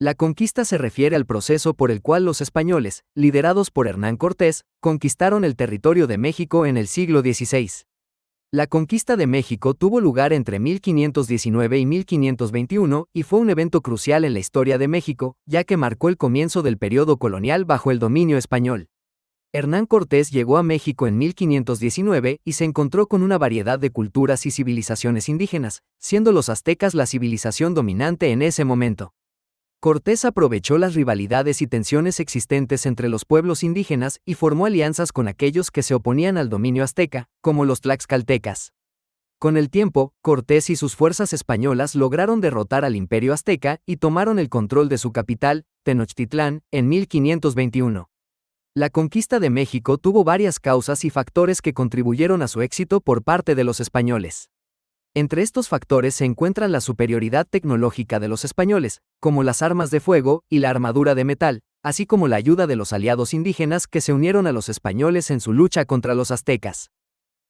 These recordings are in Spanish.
La conquista se refiere al proceso por el cual los españoles, liderados por Hernán Cortés, conquistaron el territorio de México en el siglo XVI. La conquista de México tuvo lugar entre 1519 y 1521 y fue un evento crucial en la historia de México, ya que marcó el comienzo del periodo colonial bajo el dominio español. Hernán Cortés llegó a México en 1519 y se encontró con una variedad de culturas y civilizaciones indígenas, siendo los aztecas la civilización dominante en ese momento. Cortés aprovechó las rivalidades y tensiones existentes entre los pueblos indígenas y formó alianzas con aquellos que se oponían al dominio azteca, como los tlaxcaltecas. Con el tiempo, Cortés y sus fuerzas españolas lograron derrotar al imperio azteca y tomaron el control de su capital, Tenochtitlán, en 1521. La conquista de México tuvo varias causas y factores que contribuyeron a su éxito por parte de los españoles. Entre estos factores se encuentran la superioridad tecnológica de los españoles, como las armas de fuego y la armadura de metal, así como la ayuda de los aliados indígenas que se unieron a los españoles en su lucha contra los aztecas.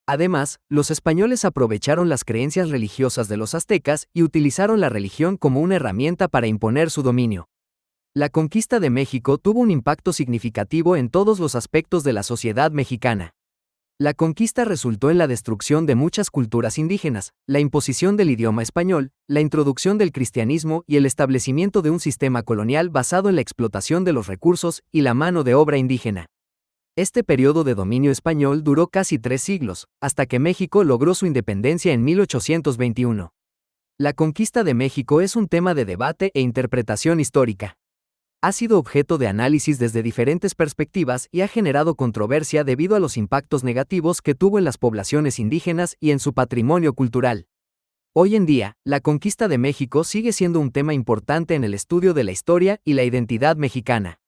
Además, los españoles aprovecharon las creencias religiosas de los aztecas y utilizaron la religión como una herramienta para imponer su dominio. La conquista de México tuvo un impacto significativo en todos los aspectos de la sociedad mexicana. La conquista resultó en la destrucción de muchas culturas indígenas, la imposición del idioma español, la introducción del cristianismo y el establecimiento de un sistema colonial basado en la explotación de los recursos y la mano de obra indígena. Este periodo de dominio español duró casi 3 siglos, hasta que México logró su independencia en 1821. La conquista de México es un tema de debate e interpretación histórica. Ha sido objeto de análisis desde diferentes perspectivas y ha generado controversia debido a los impactos negativos que tuvo en las poblaciones indígenas y en su patrimonio cultural. Hoy en día, la conquista de México sigue siendo un tema importante en el estudio de la historia y la identidad mexicana.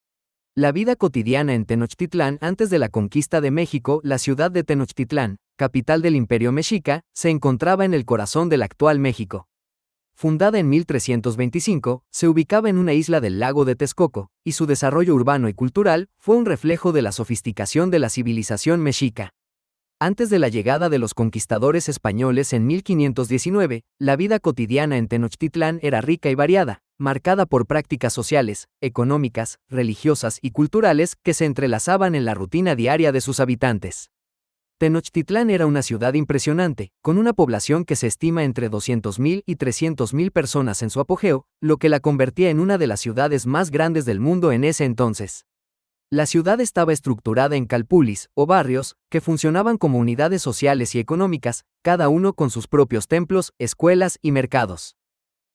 La vida cotidiana en Tenochtitlán antes de la conquista de México, la ciudad de Tenochtitlán, capital del Imperio Mexica, se encontraba en el corazón del actual México. Fundada en 1325, se ubicaba en una isla del lago de Texcoco, y su desarrollo urbano y cultural fue un reflejo de la sofisticación de la civilización mexica. Antes de la llegada de los conquistadores españoles en 1519, la vida cotidiana en Tenochtitlán era rica y variada, marcada por prácticas sociales, económicas, religiosas y culturales que se entrelazaban en la rutina diaria de sus habitantes. Tenochtitlán era una ciudad impresionante, con una población que se estima entre 200.000 y 300.000 personas en su apogeo, lo que la convertía en una de las ciudades más grandes del mundo en ese entonces. La ciudad estaba estructurada en calpulis, o barrios, que funcionaban como unidades sociales y económicas, cada uno con sus propios templos, escuelas y mercados.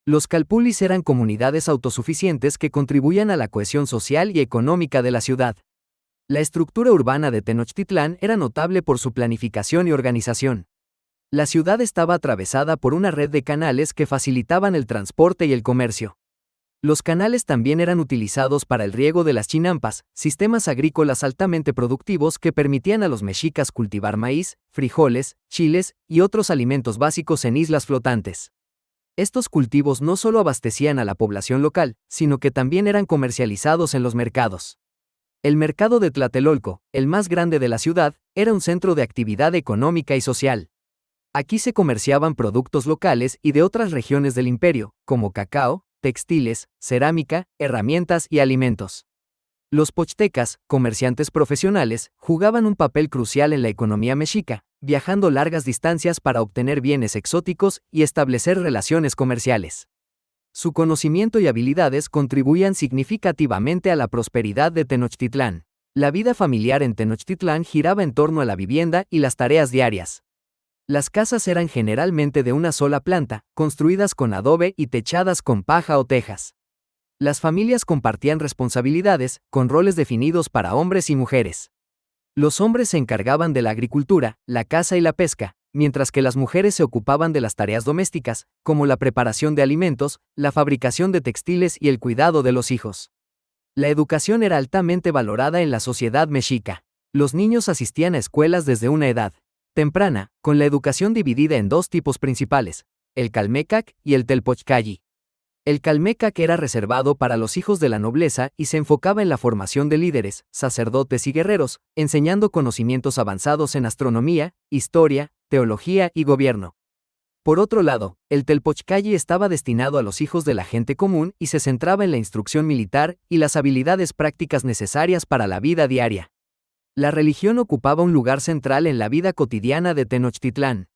Los calpulis eran comunidades autosuficientes que contribuían a la cohesión social y económica de la ciudad. La estructura urbana de Tenochtitlán era notable por su planificación y organización. La ciudad estaba atravesada por una red de canales que facilitaban el transporte y el comercio. Los canales también eran utilizados para el riego de las chinampas, sistemas agrícolas altamente productivos que permitían a los mexicas cultivar maíz, frijoles, chiles y otros alimentos básicos en islas flotantes. Estos cultivos no solo abastecían a la población local, sino que también eran comercializados en los mercados. El mercado de Tlatelolco, el más grande de la ciudad, era un centro de actividad económica y social. Aquí se comerciaban productos locales y de otras regiones del imperio, como cacao, textiles, cerámica, herramientas y alimentos. Los pochtecas, comerciantes profesionales, jugaban un papel crucial en la economía mexica, viajando largas distancias para obtener bienes exóticos y establecer relaciones comerciales. Su conocimiento y habilidades contribuían significativamente a la prosperidad de Tenochtitlán. La vida familiar en Tenochtitlán giraba en torno a la vivienda y las tareas diarias. Las casas eran generalmente de una sola planta, construidas con adobe y techadas con paja o tejas. Las familias compartían responsabilidades, con roles definidos para hombres y mujeres. Los hombres se encargaban de la agricultura, la caza y la pesca, mientras que las mujeres se ocupaban de las tareas domésticas, como la preparación de alimentos, la fabricación de textiles y el cuidado de los hijos. La educación era altamente valorada en la sociedad mexica. Los niños asistían a escuelas desde una edad temprana, con la educación dividida en 2 tipos principales, el calmecac y el telpochcalli. El calmecac era reservado para los hijos de la nobleza y se enfocaba en la formación de líderes, sacerdotes y guerreros, enseñando conocimientos avanzados en astronomía, historia, teología y gobierno. Por otro lado, el Telpochcalli estaba destinado a los hijos de la gente común y se centraba en la instrucción militar y las habilidades prácticas necesarias para la vida diaria. La religión ocupaba un lugar central en la vida cotidiana de Tenochtitlán.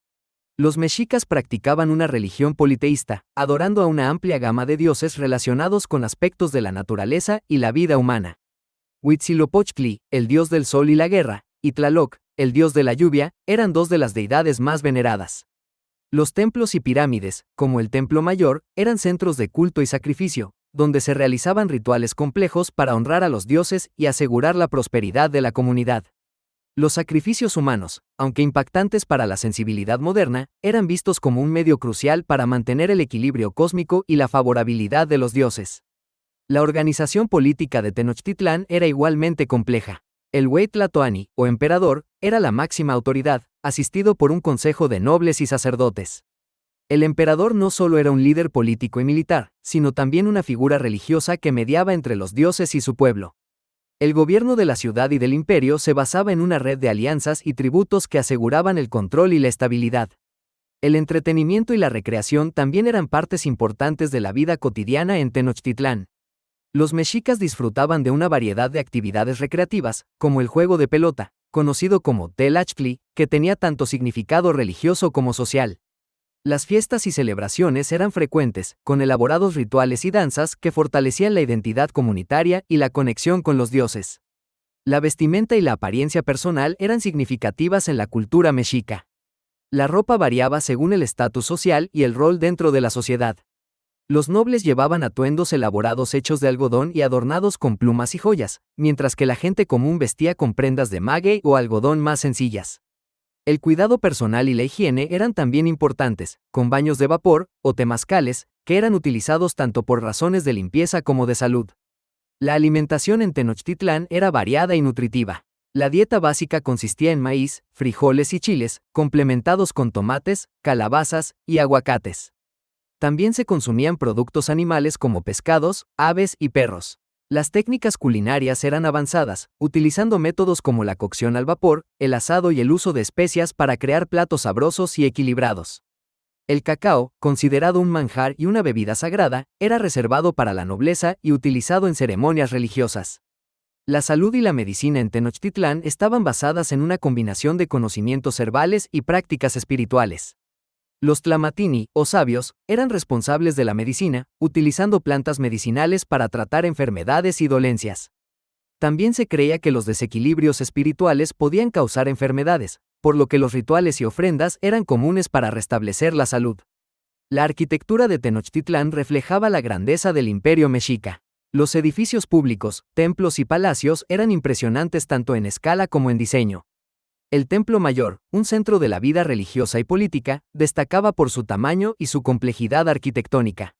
Los mexicas practicaban una religión politeísta, adorando a una amplia gama de dioses relacionados con aspectos de la naturaleza y la vida humana. Huitzilopochtli, el dios del sol y la guerra, y Tlaloc, el dios de la lluvia, eran dos de las deidades más veneradas. Los templos y pirámides, como el Templo Mayor, eran centros de culto y sacrificio, donde se realizaban rituales complejos para honrar a los dioses y asegurar la prosperidad de la comunidad. Los sacrificios humanos, aunque impactantes para la sensibilidad moderna, eran vistos como un medio crucial para mantener el equilibrio cósmico y la favorabilidad de los dioses. La organización política de Tenochtitlán era igualmente compleja. El Huey Tlatoani, o emperador, era la máxima autoridad, asistido por un consejo de nobles y sacerdotes. El emperador no solo era un líder político y militar, sino también una figura religiosa que mediaba entre los dioses y su pueblo. El gobierno de la ciudad y del imperio se basaba en una red de alianzas y tributos que aseguraban el control y la estabilidad. El entretenimiento y la recreación también eran partes importantes de la vida cotidiana en Tenochtitlán. Los mexicas disfrutaban de una variedad de actividades recreativas, como el juego de pelota, conocido como Tlachtli, que tenía tanto significado religioso como social. Las fiestas y celebraciones eran frecuentes, con elaborados rituales y danzas que fortalecían la identidad comunitaria y la conexión con los dioses. La vestimenta y la apariencia personal eran significativas en la cultura mexica. La ropa variaba según el estatus social y el rol dentro de la sociedad. Los nobles llevaban atuendos elaborados hechos de algodón y adornados con plumas y joyas, mientras que la gente común vestía con prendas de maguey o algodón más sencillas. El cuidado personal y la higiene eran también importantes, con baños de vapor, o temazcales, que eran utilizados tanto por razones de limpieza como de salud. La alimentación en Tenochtitlán era variada y nutritiva. La dieta básica consistía en maíz, frijoles y chiles, complementados con tomates, calabazas y aguacates. También se consumían productos animales como pescados, aves y perros. Las técnicas culinarias eran avanzadas, utilizando métodos como la cocción al vapor, el asado y el uso de especias para crear platos sabrosos y equilibrados. El cacao, considerado un manjar y una bebida sagrada, era reservado para la nobleza y utilizado en ceremonias religiosas. La salud y la medicina en Tenochtitlán estaban basadas en una combinación de conocimientos herbales y prácticas espirituales. Los tlamatini, o sabios, eran responsables de la medicina, utilizando plantas medicinales para tratar enfermedades y dolencias. También se creía que los desequilibrios espirituales podían causar enfermedades, por lo que los rituales y ofrendas eran comunes para restablecer la salud. La arquitectura de Tenochtitlán reflejaba la grandeza del imperio mexica. Los edificios públicos, templos y palacios eran impresionantes tanto en escala como en diseño. El Templo Mayor, un centro de la vida religiosa y política, destacaba por su tamaño y su complejidad arquitectónica.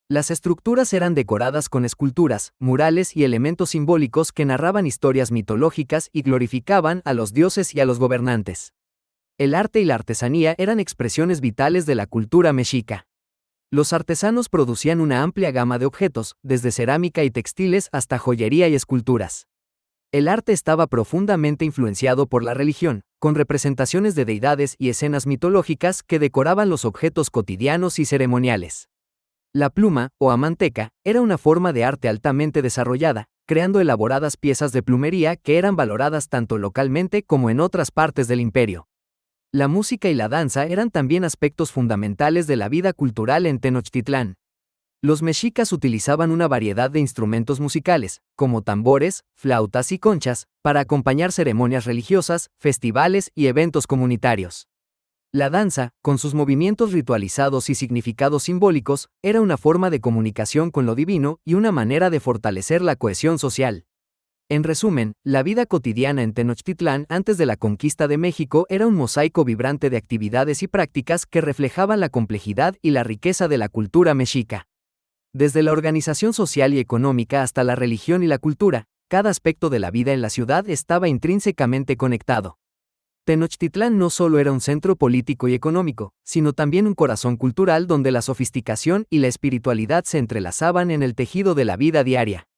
Las estructuras eran decoradas con esculturas, murales y elementos simbólicos que narraban historias mitológicas y glorificaban a los dioses y a los gobernantes. El arte y la artesanía eran expresiones vitales de la cultura mexica. Los artesanos producían una amplia gama de objetos, desde cerámica y textiles hasta joyería y esculturas. El arte estaba profundamente influenciado por la religión, con representaciones de deidades y escenas mitológicas que decoraban los objetos cotidianos y ceremoniales. La pluma, o amanteca, era una forma de arte altamente desarrollada, creando elaboradas piezas de plumería que eran valoradas tanto localmente como en otras partes del imperio. La música y la danza eran también aspectos fundamentales de la vida cultural en Tenochtitlán. Los mexicas utilizaban una variedad de instrumentos musicales, como tambores, flautas y conchas, para acompañar ceremonias religiosas, festivales y eventos comunitarios. La danza, con sus movimientos ritualizados y significados simbólicos, era una forma de comunicación con lo divino y una manera de fortalecer la cohesión social. En resumen, la vida cotidiana en Tenochtitlán antes de la conquista de México era un mosaico vibrante de actividades y prácticas que reflejaban la complejidad y la riqueza de la cultura mexica. Desde la organización social y económica hasta la religión y la cultura, cada aspecto de la vida en la ciudad estaba intrínsecamente conectado. Tenochtitlán no solo era un centro político y económico, sino también un corazón cultural donde la sofisticación y la espiritualidad se entrelazaban en el tejido de la vida diaria.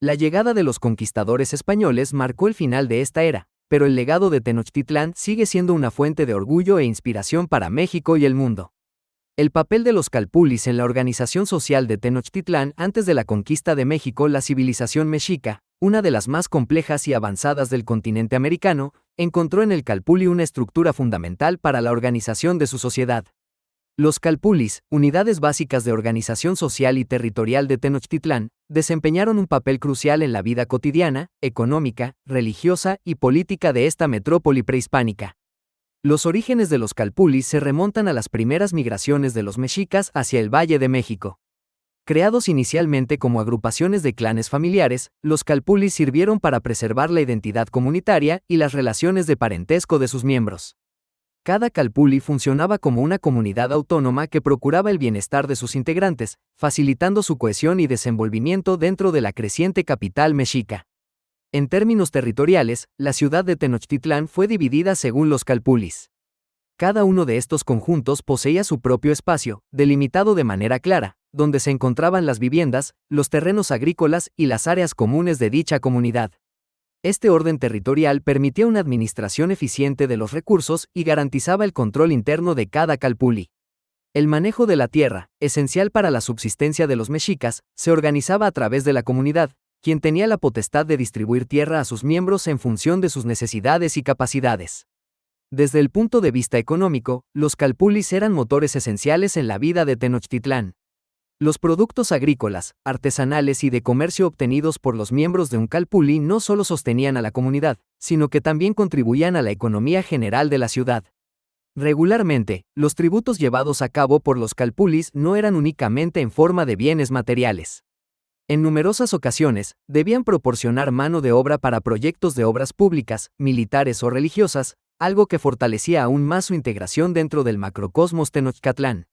La llegada de los conquistadores españoles marcó el final de esta era, pero el legado de Tenochtitlán sigue siendo una fuente de orgullo e inspiración para México y el mundo. El papel de los calpulis en la organización social de Tenochtitlán antes de la conquista de México. La civilización mexica, una de las más complejas y avanzadas del continente americano, encontró en el calpuli una estructura fundamental para la organización de su sociedad. Los calpulis, unidades básicas de organización social y territorial de Tenochtitlán, desempeñaron un papel crucial en la vida cotidiana, económica, religiosa y política de esta metrópoli prehispánica. Los orígenes de los calpulis se remontan a las primeras migraciones de los mexicas hacia el Valle de México. Creados inicialmente como agrupaciones de clanes familiares, los calpulis sirvieron para preservar la identidad comunitaria y las relaciones de parentesco de sus miembros. Cada calpuli funcionaba como una comunidad autónoma que procuraba el bienestar de sus integrantes, facilitando su cohesión y desenvolvimiento dentro de la creciente capital mexica. En términos territoriales, la ciudad de Tenochtitlán fue dividida según los calpulis. Cada uno de estos conjuntos poseía su propio espacio, delimitado de manera clara, donde se encontraban las viviendas, los terrenos agrícolas y las áreas comunes de dicha comunidad. Este orden territorial permitía una administración eficiente de los recursos y garantizaba el control interno de cada calpuli. El manejo de la tierra, esencial para la subsistencia de los mexicas, se organizaba a través de la comunidad, quien tenía la potestad de distribuir tierra a sus miembros en función de sus necesidades y capacidades. Desde el punto de vista económico, los calpulis eran motores esenciales en la vida de Tenochtitlán. Los productos agrícolas, artesanales y de comercio obtenidos por los miembros de un calpuli no solo sostenían a la comunidad, sino que también contribuían a la economía general de la ciudad. Regularmente, los tributos llevados a cabo por los calpulis no eran únicamente en forma de bienes materiales. En numerosas ocasiones, debían proporcionar mano de obra para proyectos de obras públicas, militares o religiosas, algo que fortalecía aún más su integración dentro del macrocosmos Tenochtitlán.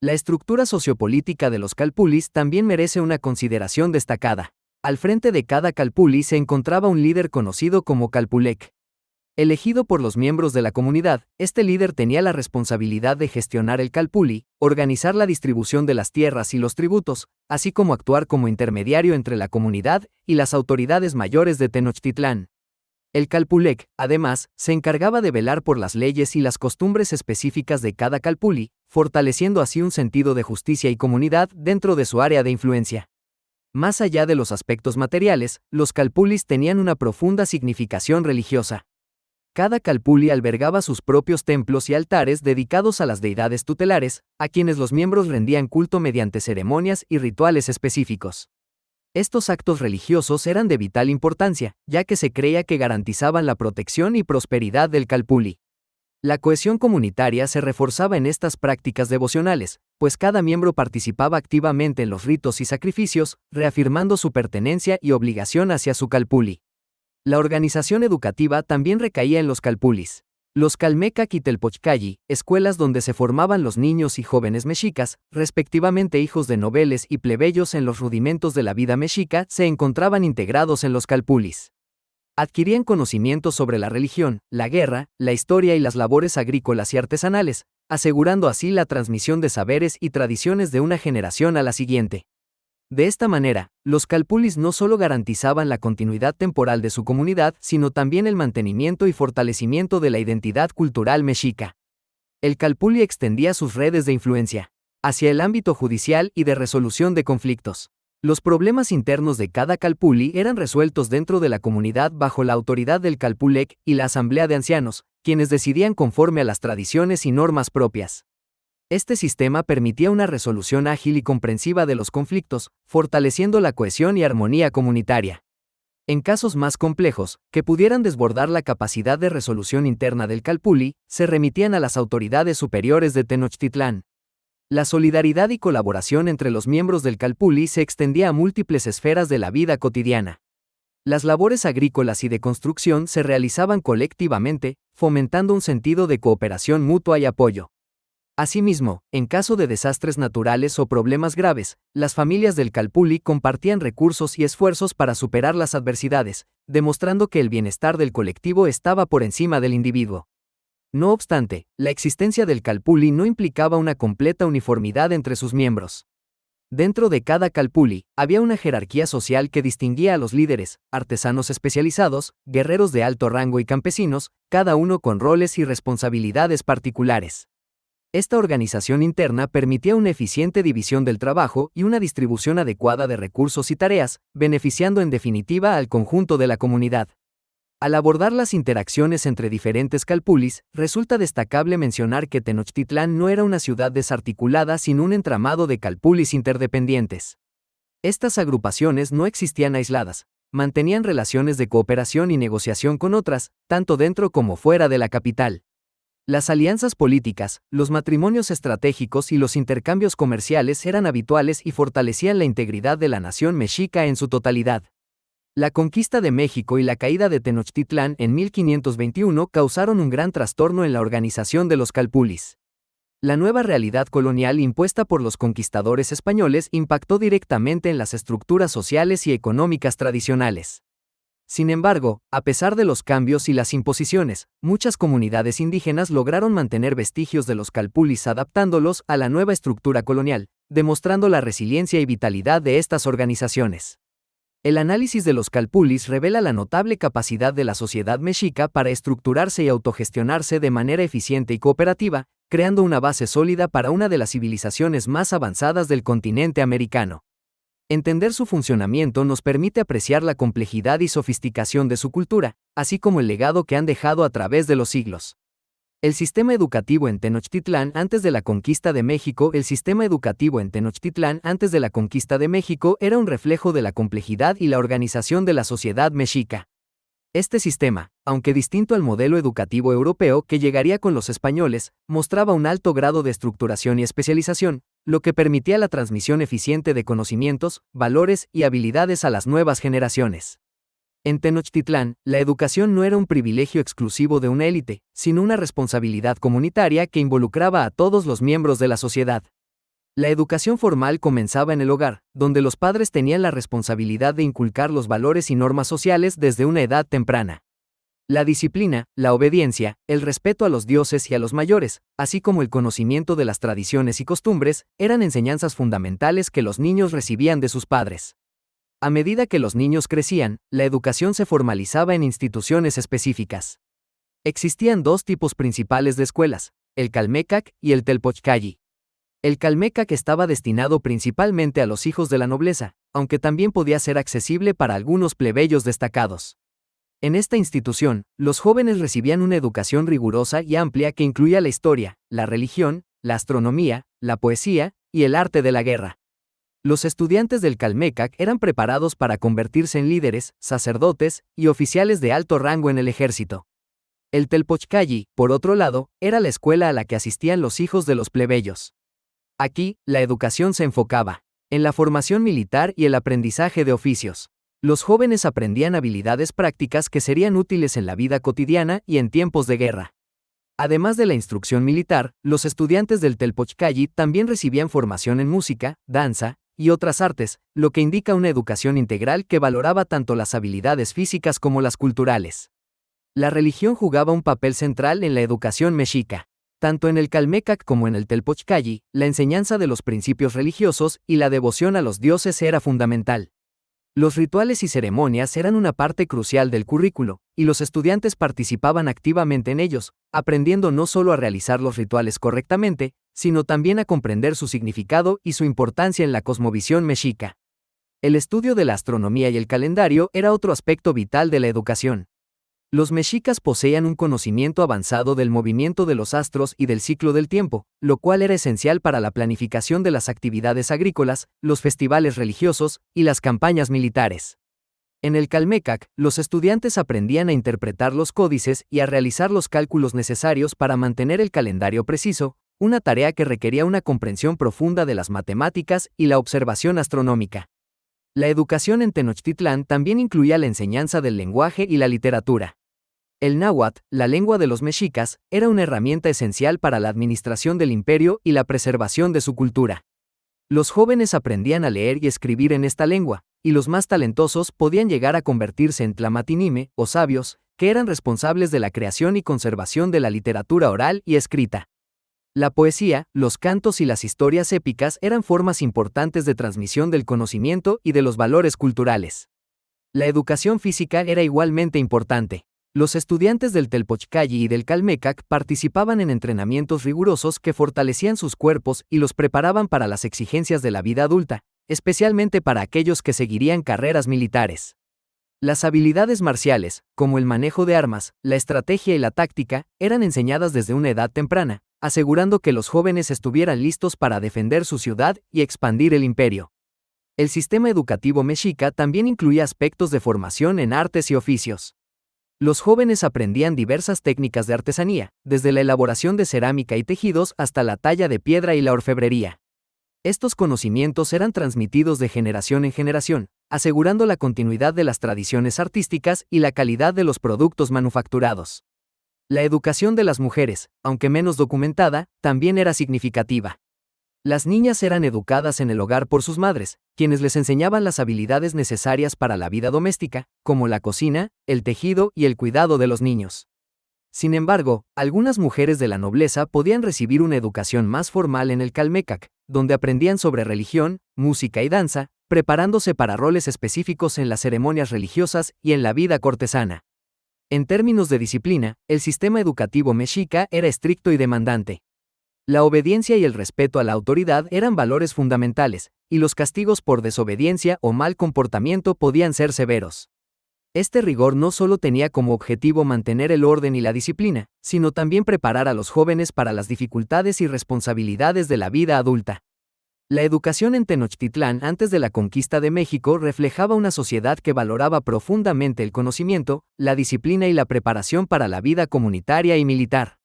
La estructura sociopolítica de los calpulis también merece una consideración destacada. Al frente de cada calpuli se encontraba un líder conocido como calpulec. Elegido por los miembros de la comunidad, este líder tenía la responsabilidad de gestionar el calpuli, organizar la distribución de las tierras y los tributos, así como actuar como intermediario entre la comunidad y las autoridades mayores de Tenochtitlán. El calpulec, además, se encargaba de velar por las leyes y las costumbres específicas de cada calpuli, fortaleciendo así un sentido de justicia y comunidad dentro de su área de influencia. Más allá de los aspectos materiales, los calpulis tenían una profunda significación religiosa. Cada calpuli albergaba sus propios templos y altares dedicados a las deidades tutelares, a quienes los miembros rendían culto mediante ceremonias y rituales específicos. Estos actos religiosos eran de vital importancia, ya que se creía que garantizaban la protección y prosperidad del calpuli. La cohesión comunitaria se reforzaba en estas prácticas devocionales, pues cada miembro participaba activamente en los ritos y sacrificios, reafirmando su pertenencia y obligación hacia su calpuli. La organización educativa también recaía en los calpulis. Los Calmecac y Telpochcalli, escuelas donde se formaban los niños y jóvenes mexicas, respectivamente hijos de nobles y plebeyos en los rudimentos de la vida mexica, se encontraban integrados en los calpulis. Adquirían conocimientos sobre la religión, la guerra, la historia y las labores agrícolas y artesanales, asegurando así la transmisión de saberes y tradiciones de una generación a la siguiente. De esta manera, los calpulis no solo garantizaban la continuidad temporal de su comunidad, sino también el mantenimiento y fortalecimiento de la identidad cultural mexica. El calpuli extendía sus redes de influencia hacia el ámbito judicial y de resolución de conflictos. Los problemas internos de cada calpuli eran resueltos dentro de la comunidad bajo la autoridad del calpulec y la asamblea de ancianos, quienes decidían conforme a las tradiciones y normas propias. Este sistema permitía una resolución ágil y comprensiva de los conflictos, fortaleciendo la cohesión y armonía comunitaria. En casos más complejos, que pudieran desbordar la capacidad de resolución interna del calpuli, se remitían a las autoridades superiores de Tenochtitlán. La solidaridad y colaboración entre los miembros del calpuli se extendía a múltiples esferas de la vida cotidiana. Las labores agrícolas y de construcción se realizaban colectivamente, fomentando un sentido de cooperación mutua y apoyo. Asimismo, en caso de desastres naturales o problemas graves, las familias del calpuli compartían recursos y esfuerzos para superar las adversidades, demostrando que el bienestar del colectivo estaba por encima del individuo. No obstante, la existencia del calpuli no implicaba una completa uniformidad entre sus miembros. Dentro de cada calpuli, había una jerarquía social que distinguía a los líderes, artesanos especializados, guerreros de alto rango y campesinos, cada uno con roles y responsabilidades particulares. Esta organización interna permitía una eficiente división del trabajo y una distribución adecuada de recursos y tareas, beneficiando en definitiva al conjunto de la comunidad. Al abordar las interacciones entre diferentes calpulis, resulta destacable mencionar que Tenochtitlán no era una ciudad desarticulada sino un entramado de calpulis interdependientes. Estas agrupaciones no existían aisladas, mantenían relaciones de cooperación y negociación con otras, tanto dentro como fuera de la capital. Las alianzas políticas, los matrimonios estratégicos y los intercambios comerciales eran habituales y fortalecían la integridad de la nación mexica en su totalidad. La conquista de México y la caída de Tenochtitlán en 1521 causaron un gran trastorno en la organización de los calpulis. La nueva realidad colonial impuesta por los conquistadores españoles impactó directamente en las estructuras sociales y económicas tradicionales. Sin embargo, a pesar de los cambios y las imposiciones, muchas comunidades indígenas lograron mantener vestigios de los calpulis adaptándolos a la nueva estructura colonial, demostrando la resiliencia y vitalidad de estas organizaciones. El análisis de los calpulis revela la notable capacidad de la sociedad mexica para estructurarse y autogestionarse de manera eficiente y cooperativa, creando una base sólida para una de las civilizaciones más avanzadas del continente americano. Entender su funcionamiento nos permite apreciar la complejidad y sofisticación de su cultura, así como el legado que han dejado a través de los siglos. El sistema educativo en Tenochtitlán antes de la conquista de México El sistema educativo en Tenochtitlán antes de la conquista de México era un reflejo de la complejidad y la organización de la sociedad mexica. Este sistema, aunque distinto al modelo educativo europeo que llegaría con los españoles, mostraba un alto grado de estructuración y especialización, lo que permitía la transmisión eficiente de conocimientos, valores y habilidades a las nuevas generaciones. En Tenochtitlán, la educación no era un privilegio exclusivo de una élite, sino una responsabilidad comunitaria que involucraba a todos los miembros de la sociedad. La educación formal comenzaba en el hogar, donde los padres tenían la responsabilidad de inculcar los valores y normas sociales desde una edad temprana. La disciplina, la obediencia, el respeto a los dioses y a los mayores, así como el conocimiento de las tradiciones y costumbres, eran enseñanzas fundamentales que los niños recibían de sus padres. A medida que los niños crecían, la educación se formalizaba en instituciones específicas. Existían dos tipos principales de escuelas, el Calmecac y el Telpochcalli. El Calmecac estaba destinado principalmente a los hijos de la nobleza, aunque también podía ser accesible para algunos plebeyos destacados. En esta institución, los jóvenes recibían una educación rigurosa y amplia que incluía la historia, la religión, la astronomía, la poesía y el arte de la guerra. Los estudiantes del Calmecac eran preparados para convertirse en líderes, sacerdotes y oficiales de alto rango en el ejército. El Telpochcalli, por otro lado, era la escuela a la que asistían los hijos de los plebeyos. Aquí, la educación se enfocaba en la formación militar y el aprendizaje de oficios. Los jóvenes aprendían habilidades prácticas que serían útiles en la vida cotidiana y en tiempos de guerra. Además de la instrucción militar, los estudiantes del Telpochcalli también recibían formación en música, danza y otras artes, lo que indica una educación integral que valoraba tanto las habilidades físicas como las culturales. La religión jugaba un papel central en la educación mexica. Tanto en el Calmecac como en el Telpochcalli, la enseñanza de los principios religiosos y la devoción a los dioses era fundamental. Los rituales y ceremonias eran una parte crucial del currículo, y los estudiantes participaban activamente en ellos, aprendiendo no solo a realizar los rituales correctamente, sino también a comprender su significado y su importancia en la cosmovisión mexica. El estudio de la astronomía y el calendario era otro aspecto vital de la educación. Los mexicas poseían un conocimiento avanzado del movimiento de los astros y del ciclo del tiempo, lo cual era esencial para la planificación de las actividades agrícolas, los festivales religiosos y las campañas militares. En el Calmecac, los estudiantes aprendían a interpretar los códices y a realizar los cálculos necesarios para mantener el calendario preciso, una tarea que requería una comprensión profunda de las matemáticas y la observación astronómica. La educación en Tenochtitlán también incluía la enseñanza del lenguaje y la literatura. El náhuatl, la lengua de los mexicas, era una herramienta esencial para la administración del imperio y la preservación de su cultura. Los jóvenes aprendían a leer y escribir en esta lengua, y los más talentosos podían llegar a convertirse en tlamatinime, o sabios, que eran responsables de la creación y conservación de la literatura oral y escrita. La poesía, los cantos y las historias épicas eran formas importantes de transmisión del conocimiento y de los valores culturales. La educación física era igualmente importante. Los estudiantes del Telpochcalli y del Calmecac participaban en entrenamientos rigurosos que fortalecían sus cuerpos y los preparaban para las exigencias de la vida adulta, especialmente para aquellos que seguirían carreras militares. Las habilidades marciales, como el manejo de armas, la estrategia y la táctica, eran enseñadas desde una edad temprana, asegurando que los jóvenes estuvieran listos para defender su ciudad y expandir el imperio. El sistema educativo mexica también incluía aspectos de formación en artes y oficios. Los jóvenes aprendían diversas técnicas de artesanía, desde la elaboración de cerámica y tejidos hasta la talla de piedra y la orfebrería. Estos conocimientos eran transmitidos de generación en generación, asegurando la continuidad de las tradiciones artísticas y la calidad de los productos manufacturados. La educación de las mujeres, aunque menos documentada, también era significativa. Las niñas eran educadas en el hogar por sus madres, quienes les enseñaban las habilidades necesarias para la vida doméstica, como la cocina, el tejido y el cuidado de los niños. Sin embargo, algunas mujeres de la nobleza podían recibir una educación más formal en el Calmecac, donde aprendían sobre religión, música y danza, preparándose para roles específicos en las ceremonias religiosas y en la vida cortesana. En términos de disciplina, el sistema educativo mexica era estricto y demandante. La obediencia y el respeto a la autoridad eran valores fundamentales, y los castigos por desobediencia o mal comportamiento podían ser severos. Este rigor no solo tenía como objetivo mantener el orden y la disciplina, sino también preparar a los jóvenes para las dificultades y responsabilidades de la vida adulta. La educación en Tenochtitlán antes de la conquista de México reflejaba una sociedad que valoraba profundamente el conocimiento, la disciplina y la preparación para la vida comunitaria y militar.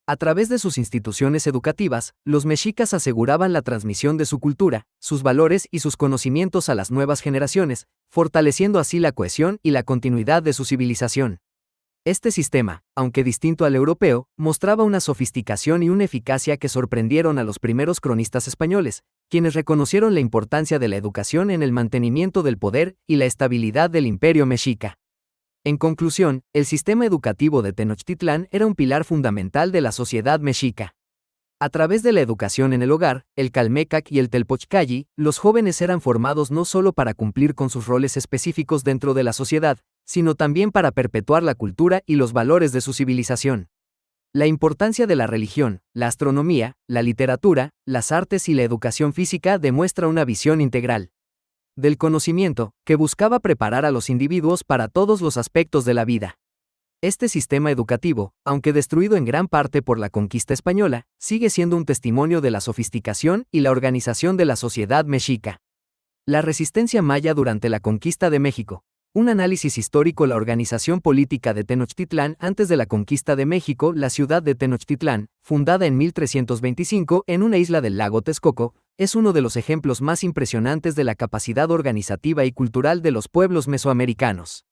A través de sus instituciones educativas, los mexicas aseguraban la transmisión de su cultura, sus valores y sus conocimientos a las nuevas generaciones, fortaleciendo así la cohesión y la continuidad de su civilización. Este sistema, aunque distinto al europeo, mostraba una sofisticación y una eficacia que sorprendieron a los primeros cronistas españoles, quienes reconocieron la importancia de la educación en el mantenimiento del poder y la estabilidad del imperio mexica. En conclusión, el sistema educativo de Tenochtitlán era un pilar fundamental de la sociedad mexica. A través de la educación en el hogar, el Calmecac y el Telpochcalli, los jóvenes eran formados no solo para cumplir con sus roles específicos dentro de la sociedad, sino también para perpetuar la cultura y los valores de su civilización. La importancia de la religión, la astronomía, la literatura, las artes y la educación física demuestra una visión integral del conocimiento, que buscaba preparar a los individuos para todos los aspectos de la vida. Este sistema educativo, aunque destruido en gran parte por la conquista española, sigue siendo un testimonio de la sofisticación y la organización de la sociedad mexica. La resistencia maya durante la conquista de México. Un análisis histórico. La organización política de Tenochtitlán antes de la conquista de México. La ciudad de Tenochtitlán, fundada en 1325 en una isla del lago Texcoco, es uno de los ejemplos más impresionantes de la capacidad organizativa y cultural de los pueblos mesoamericanos.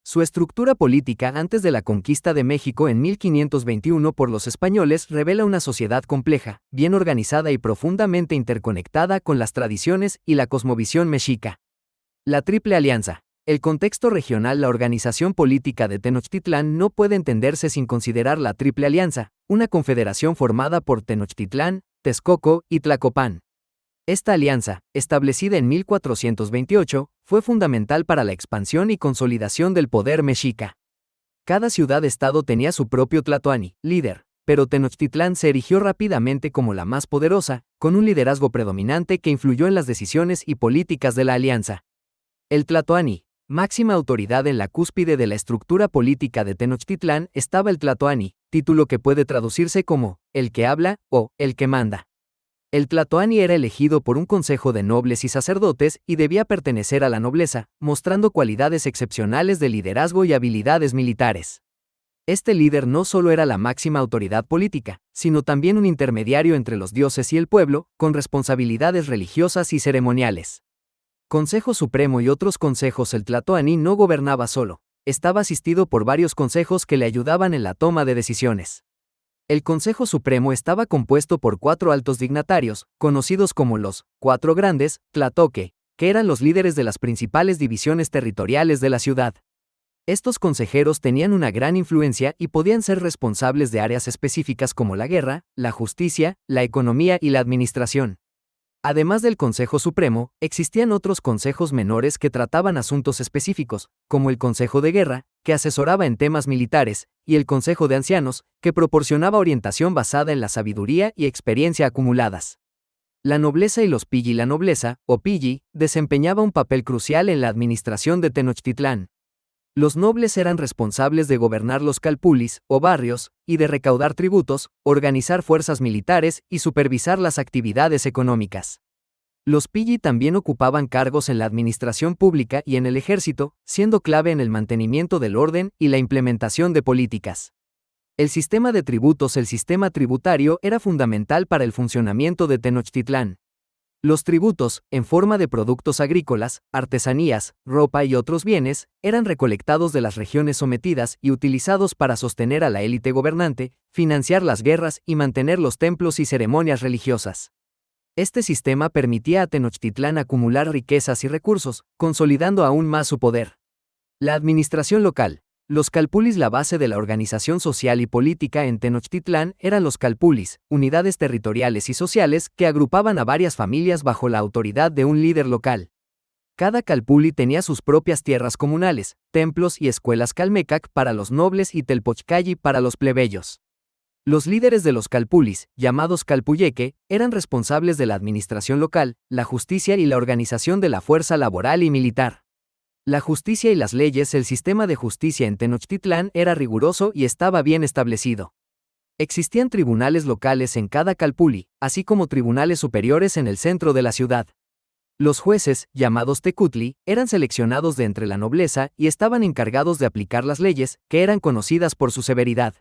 Su estructura política antes de la conquista de México en 1521 por los españoles revela una sociedad compleja, bien organizada y profundamente interconectada con las tradiciones y la cosmovisión mexica. La Triple Alianza. El contexto regional. La organización política de Tenochtitlán no puede entenderse sin considerar la Triple Alianza, una confederación formada por Tenochtitlán, Texcoco y Tlacopan. Esta alianza, establecida en 1428, fue fundamental para la expansión y consolidación del poder mexica. Cada ciudad-estado tenía su propio tlatoani, líder, pero Tenochtitlán se erigió rápidamente como la más poderosa, con un liderazgo predominante que influyó en las decisiones y políticas de la alianza. El tlatoani, máxima autoridad en la cúspide de la estructura política de Tenochtitlán, estaba el tlatoani, título que puede traducirse como el que habla o el que manda. El tlatoani era elegido por un consejo de nobles y sacerdotes y debía pertenecer a la nobleza, mostrando cualidades excepcionales de liderazgo y habilidades militares. Este líder no solo era la máxima autoridad política, sino también un intermediario entre los dioses y el pueblo, con responsabilidades religiosas y ceremoniales. Consejo Supremo y otros consejos. El tlatoani no gobernaba solo, estaba asistido por varios consejos que le ayudaban en la toma de decisiones. El Consejo Supremo estaba compuesto por 4 altos dignatarios, conocidos como los 4 grandes, tlatoque, que eran los líderes de las principales divisiones territoriales de la ciudad. Estos consejeros tenían una gran influencia y podían ser responsables de áreas específicas como la guerra, la justicia, la economía y la administración. Además del Consejo Supremo, existían otros consejos menores que trataban asuntos específicos, como el Consejo de Guerra, que asesoraba en temas militares, y el Consejo de Ancianos, que proporcionaba orientación basada en la sabiduría y experiencia acumuladas. La nobleza y los pilli. La nobleza, o pilli, desempeñaba un papel crucial en la administración de Tenochtitlán. Los nobles eran responsables de gobernar los calpulis, o barrios, y de recaudar tributos, organizar fuerzas militares y supervisar las actividades económicas. Los pilli también ocupaban cargos en la administración pública y en el ejército, siendo clave en el mantenimiento del orden y la implementación de políticas. El sistema de tributos. El sistema tributario era fundamental para el funcionamiento de Tenochtitlán. Los tributos, en forma de productos agrícolas, artesanías, ropa y otros bienes, eran recolectados de las regiones sometidas y utilizados para sostener a la élite gobernante, financiar las guerras y mantener los templos y ceremonias religiosas. Este sistema permitía a Tenochtitlán acumular riquezas y recursos, consolidando aún más su poder. La administración local. Los calpulis. La base de la organización social y política en Tenochtitlán eran los calpulis, unidades territoriales y sociales que agrupaban a varias familias bajo la autoridad de un líder local. Cada calpuli tenía sus propias tierras comunales, templos y escuelas calmecac para los nobles y telpochcalli para los plebeyos. Los líderes de los calpulis, llamados calpuyeque, eran responsables de la administración local, la justicia y la organización de la fuerza laboral y militar. La justicia y las leyes. El sistema de justicia en Tenochtitlán era riguroso y estaba bien establecido. Existían tribunales locales en cada calpuli, así como tribunales superiores en el centro de la ciudad. Los jueces, llamados tecutli, eran seleccionados de entre la nobleza y estaban encargados de aplicar las leyes, que eran conocidas por su severidad.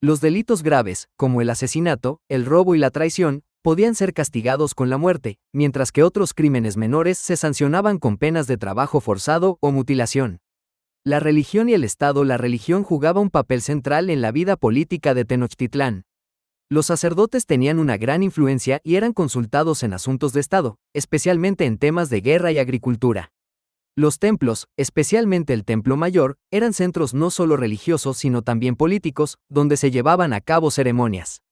Los delitos graves, como el asesinato, el robo y la traición, podían ser castigados con la muerte, mientras que otros crímenes menores se sancionaban con penas de trabajo forzado o mutilación. La religión y el Estado. La religión jugaba un papel central en la vida política de Tenochtitlán. Los sacerdotes tenían una gran influencia y eran consultados en asuntos de Estado, especialmente en temas de guerra y agricultura. Los templos, especialmente el Templo Mayor, eran centros no solo religiosos sino también políticos, donde se llevaban a cabo ceremonias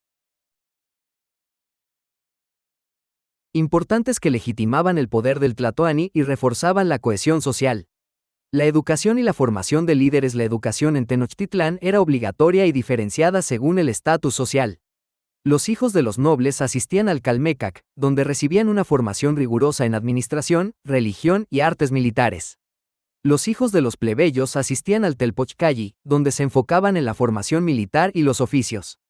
importantes que legitimaban el poder del tlatoani y reforzaban la cohesión social. La educación y la formación de líderes. La educación en Tenochtitlán era obligatoria y diferenciada según el estatus social. Los hijos de los nobles asistían al calmecac, donde recibían una formación rigurosa en administración, religión y artes militares. Los hijos de los plebeyos asistían al telpochcalli, donde se enfocaban en la formación militar y los oficios.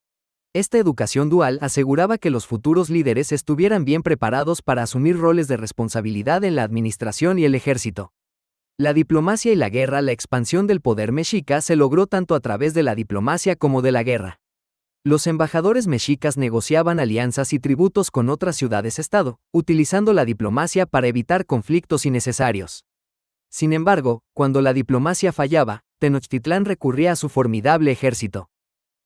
Esta educación dual aseguraba que los futuros líderes estuvieran bien preparados para asumir roles de responsabilidad en la administración y el ejército. La diplomacia y la guerra. La expansión del poder mexica se logró tanto a través de la diplomacia como de la guerra. Los embajadores mexicas negociaban alianzas y tributos con otras ciudades-estado, utilizando la diplomacia para evitar conflictos innecesarios. Sin embargo, cuando la diplomacia fallaba, Tenochtitlán recurría a su formidable ejército.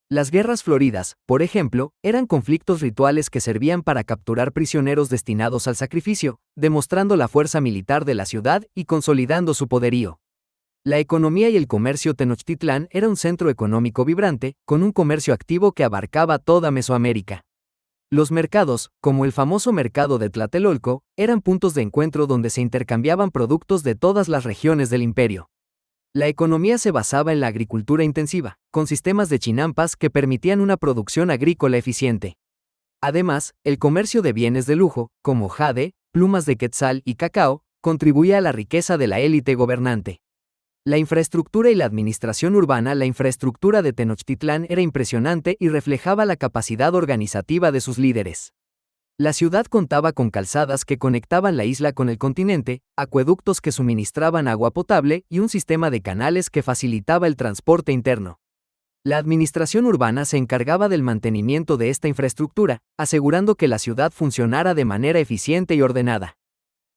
Las guerras floridas, por ejemplo, eran conflictos rituales que servían para capturar prisioneros destinados al sacrificio, demostrando la fuerza militar de la ciudad y consolidando su poderío. La economía y el comercio. Tenochtitlán era un centro económico vibrante, con un comercio activo que abarcaba toda Mesoamérica. Los mercados, como el famoso mercado de Tlatelolco, eran puntos de encuentro donde se intercambiaban productos de todas las regiones del imperio. La economía se basaba en la agricultura intensiva, con sistemas de chinampas que permitían una producción agrícola eficiente. Además, el comercio de bienes de lujo, como jade, plumas de quetzal y cacao, contribuía a la riqueza de la élite gobernante. La infraestructura y la administración urbana. La infraestructura de Tenochtitlán era impresionante y reflejaba la capacidad organizativa de sus líderes. La ciudad contaba con calzadas que conectaban la isla con el continente, acueductos que suministraban agua potable y un sistema de canales que facilitaba el transporte interno. La administración urbana se encargaba del mantenimiento de esta infraestructura, asegurando que la ciudad funcionara de manera eficiente y ordenada.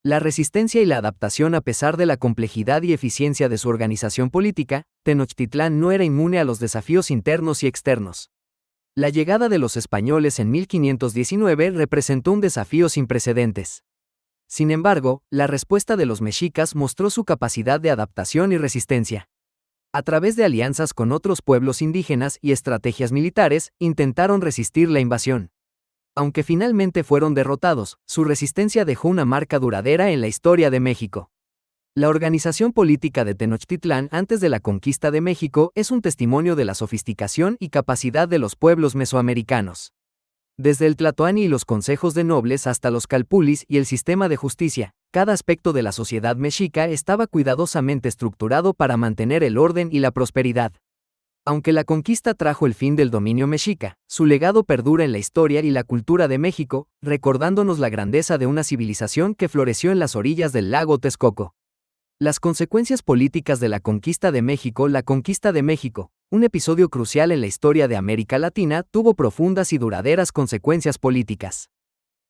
La resistencia y la adaptación. A pesar de la complejidad y eficiencia de su organización política, Tenochtitlán no era inmune a los desafíos internos y externos. La llegada de los españoles en 1519 representó un desafío sin precedentes. Sin embargo, la respuesta de los mexicas mostró su capacidad de adaptación y resistencia. A través de alianzas con otros pueblos indígenas y estrategias militares, intentaron resistir la invasión. Aunque finalmente fueron derrotados, su resistencia dejó una marca duradera en la historia de México. La organización política de Tenochtitlán antes de la conquista de México es un testimonio de la sofisticación y capacidad de los pueblos mesoamericanos. Desde el Tlatoani y los consejos de nobles hasta los calpulis y el sistema de justicia, cada aspecto de la sociedad mexica estaba cuidadosamente estructurado para mantener el orden y la prosperidad. Aunque la conquista trajo el fin del dominio mexica, su legado perdura en la historia y la cultura de México, recordándonos la grandeza de una civilización que floreció en las orillas del lago Texcoco. Las consecuencias políticas de la conquista de México. La conquista de México, un episodio crucial en la historia de América Latina, tuvo profundas y duraderas consecuencias políticas.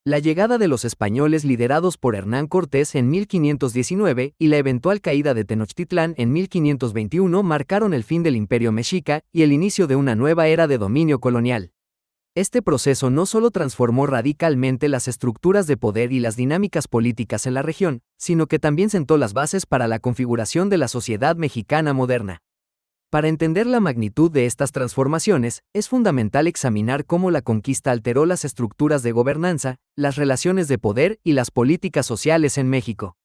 La llegada de los españoles liderados por Hernán Cortés en 1519 y la eventual caída de Tenochtitlán en 1521 marcaron el fin del Imperio Mexica y el inicio de una nueva era de dominio colonial. Este proceso no solo transformó radicalmente las estructuras de poder y las dinámicas políticas en la región, sino que también sentó las bases para la configuración de la sociedad mexicana moderna. Para entender la magnitud de estas transformaciones, es fundamental examinar cómo la conquista alteró las estructuras de gobernanza, las relaciones de poder y las políticas sociales en México.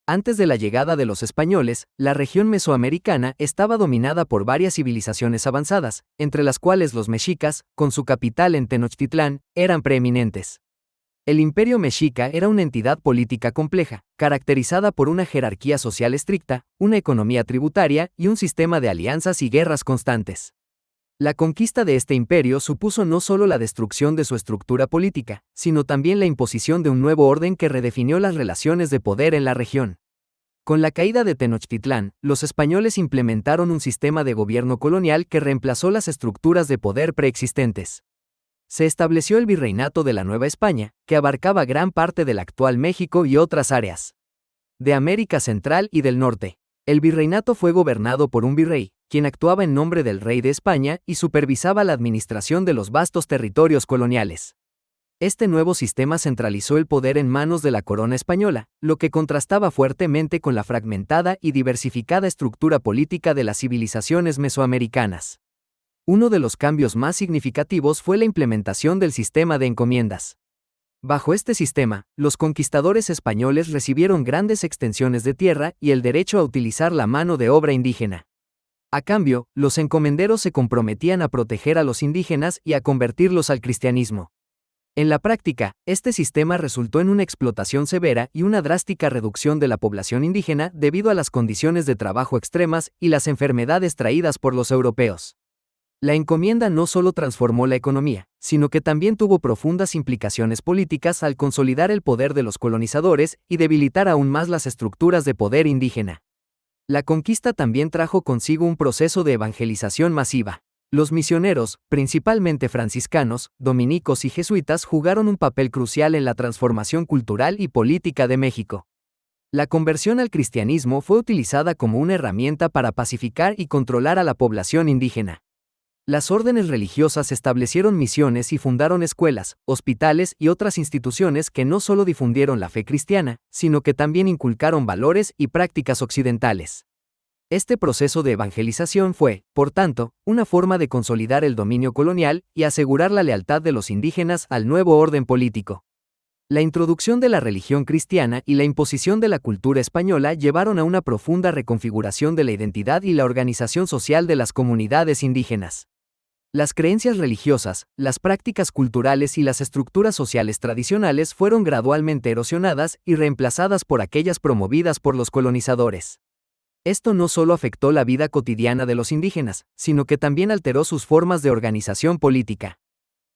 Antes de la llegada de los españoles, la región mesoamericana estaba dominada por varias civilizaciones avanzadas, entre las cuales los mexicas, con su capital en Tenochtitlán, eran preeminentes. El Imperio Mexica era una entidad política compleja, caracterizada por una jerarquía social estricta, una economía tributaria y un sistema de alianzas y guerras constantes. La conquista de este imperio supuso no solo la destrucción de su estructura política, sino también la imposición de un nuevo orden que redefinió las relaciones de poder en la región. Con la caída de Tenochtitlán, los españoles implementaron un sistema de gobierno colonial que reemplazó las estructuras de poder preexistentes. Se estableció el Virreinato de la Nueva España, que abarcaba gran parte del actual México y otras áreas de América Central y del Norte. El virreinato fue gobernado por un virrey, quien actuaba en nombre del rey de España y supervisaba la administración de los vastos territorios coloniales. Este nuevo sistema centralizó el poder en manos de la corona española, lo que contrastaba fuertemente con la fragmentada y diversificada estructura política de las civilizaciones mesoamericanas. Uno de los cambios más significativos fue la implementación del sistema de encomiendas. Bajo este sistema, los conquistadores españoles recibieron grandes extensiones de tierra y el derecho a utilizar la mano de obra indígena. A cambio, los encomenderos se comprometían a proteger a los indígenas y a convertirlos al cristianismo. En la práctica, este sistema resultó en una explotación severa y una drástica reducción de la población indígena debido a las condiciones de trabajo extremas y las enfermedades traídas por los europeos. La encomienda no solo transformó la economía, sino que también tuvo profundas implicaciones políticas al consolidar el poder de los colonizadores y debilitar aún más las estructuras de poder indígena. La conquista también trajo consigo un proceso de evangelización masiva. Los misioneros, principalmente franciscanos, dominicos y jesuitas, jugaron un papel crucial en la transformación cultural y política de México. La conversión al cristianismo fue utilizada como una herramienta para pacificar y controlar a la población indígena. Las órdenes religiosas establecieron misiones y fundaron escuelas, hospitales y otras instituciones que no solo difundieron la fe cristiana, sino que también inculcaron valores y prácticas occidentales. Este proceso de evangelización fue, por tanto, una forma de consolidar el dominio colonial y asegurar la lealtad de los indígenas al nuevo orden político. La introducción de la religión cristiana y la imposición de la cultura española llevaron a una profunda reconfiguración de la identidad y la organización social de las comunidades indígenas. Las creencias religiosas, las prácticas culturales y las estructuras sociales tradicionales fueron gradualmente erosionadas y reemplazadas por aquellas promovidas por los colonizadores. Esto no solo afectó la vida cotidiana de los indígenas, sino que también alteró sus formas de organización política.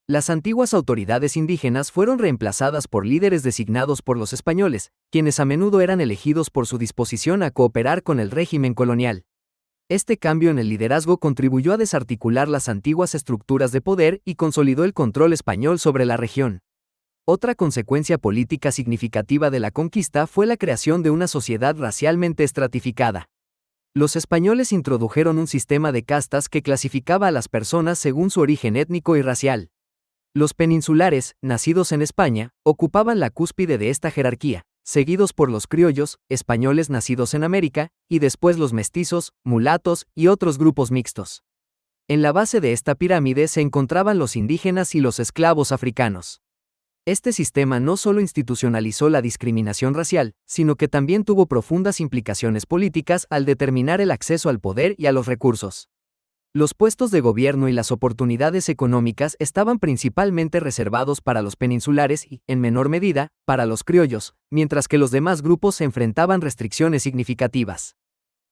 Las antiguas autoridades indígenas fueron reemplazadas por líderes designados por los españoles, quienes a menudo eran elegidos por su disposición a cooperar con el régimen colonial. Este cambio en el liderazgo contribuyó a desarticular las antiguas estructuras de poder y consolidó el control español sobre la región. Otra consecuencia política significativa de la conquista fue la creación de una sociedad racialmente estratificada. Los españoles introdujeron un sistema de castas que clasificaba a las personas según su origen étnico y racial. Los peninsulares, nacidos en España, ocupaban la cúspide de esta jerarquía, seguidos por los criollos, españoles nacidos en América, y después los mestizos, mulatos y otros grupos mixtos. En la base de esta pirámide se encontraban los indígenas y los esclavos africanos. Este sistema no solo institucionalizó la discriminación racial, sino que también tuvo profundas implicaciones políticas al determinar el acceso al poder y a los recursos. Los puestos de gobierno y las oportunidades económicas estaban principalmente reservados para los peninsulares y, en menor medida, para los criollos, mientras que los demás grupos se enfrentaban restricciones significativas.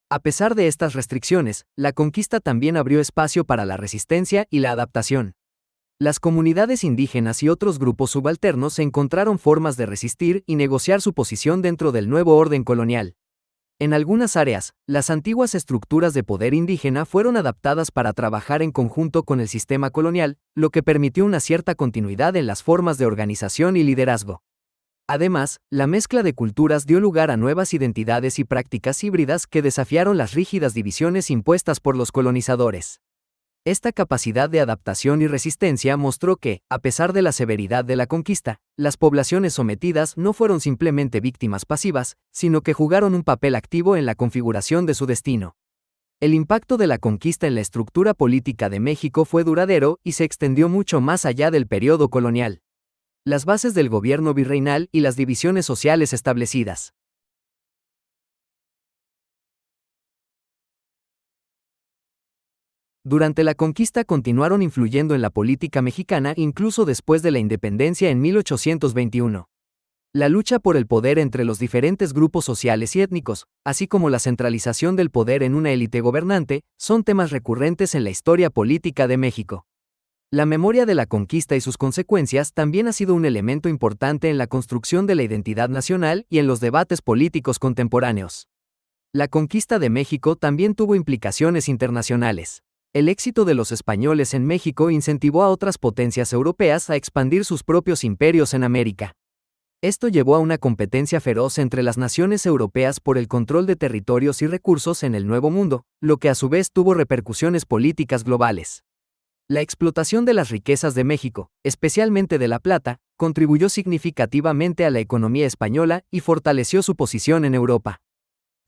A pesar de estas restricciones, la conquista también abrió espacio para la resistencia y la adaptación. Las comunidades indígenas y otros grupos subalternos encontraron formas de resistir y negociar su posición dentro del nuevo orden colonial. En algunas áreas, las antiguas estructuras de poder indígena fueron adaptadas para trabajar en conjunto con el sistema colonial, lo que permitió una cierta continuidad en las formas de organización y liderazgo. Además, la mezcla de culturas dio lugar a nuevas identidades y prácticas híbridas que desafiaron las rígidas divisiones impuestas por los colonizadores. Esta capacidad de adaptación y resistencia mostró que, a pesar de la severidad de la conquista, las poblaciones sometidas no fueron simplemente víctimas pasivas, sino que jugaron un papel activo en la configuración de su destino. El impacto de la conquista en la estructura política de México fue duradero y se extendió mucho más allá del periodo colonial. Las bases del gobierno virreinal y las divisiones sociales establecidas. Durante la conquista continuaron influyendo en la política mexicana incluso después de la independencia en 1821. La lucha por el poder entre los diferentes grupos sociales y étnicos, así como la centralización del poder en una élite gobernante, son temas recurrentes en la historia política de México. La memoria de la conquista y sus consecuencias también ha sido un elemento importante en la construcción de la identidad nacional y en los debates políticos contemporáneos. La conquista de México también tuvo implicaciones internacionales. El éxito de los españoles en México incentivó a otras potencias europeas a expandir sus propios imperios en América. Esto llevó a una competencia feroz entre las naciones europeas por el control de territorios y recursos en el Nuevo Mundo, lo que a su vez tuvo repercusiones políticas globales. La explotación de las riquezas de México, especialmente de la plata, contribuyó significativamente a la economía española y fortaleció su posición en Europa.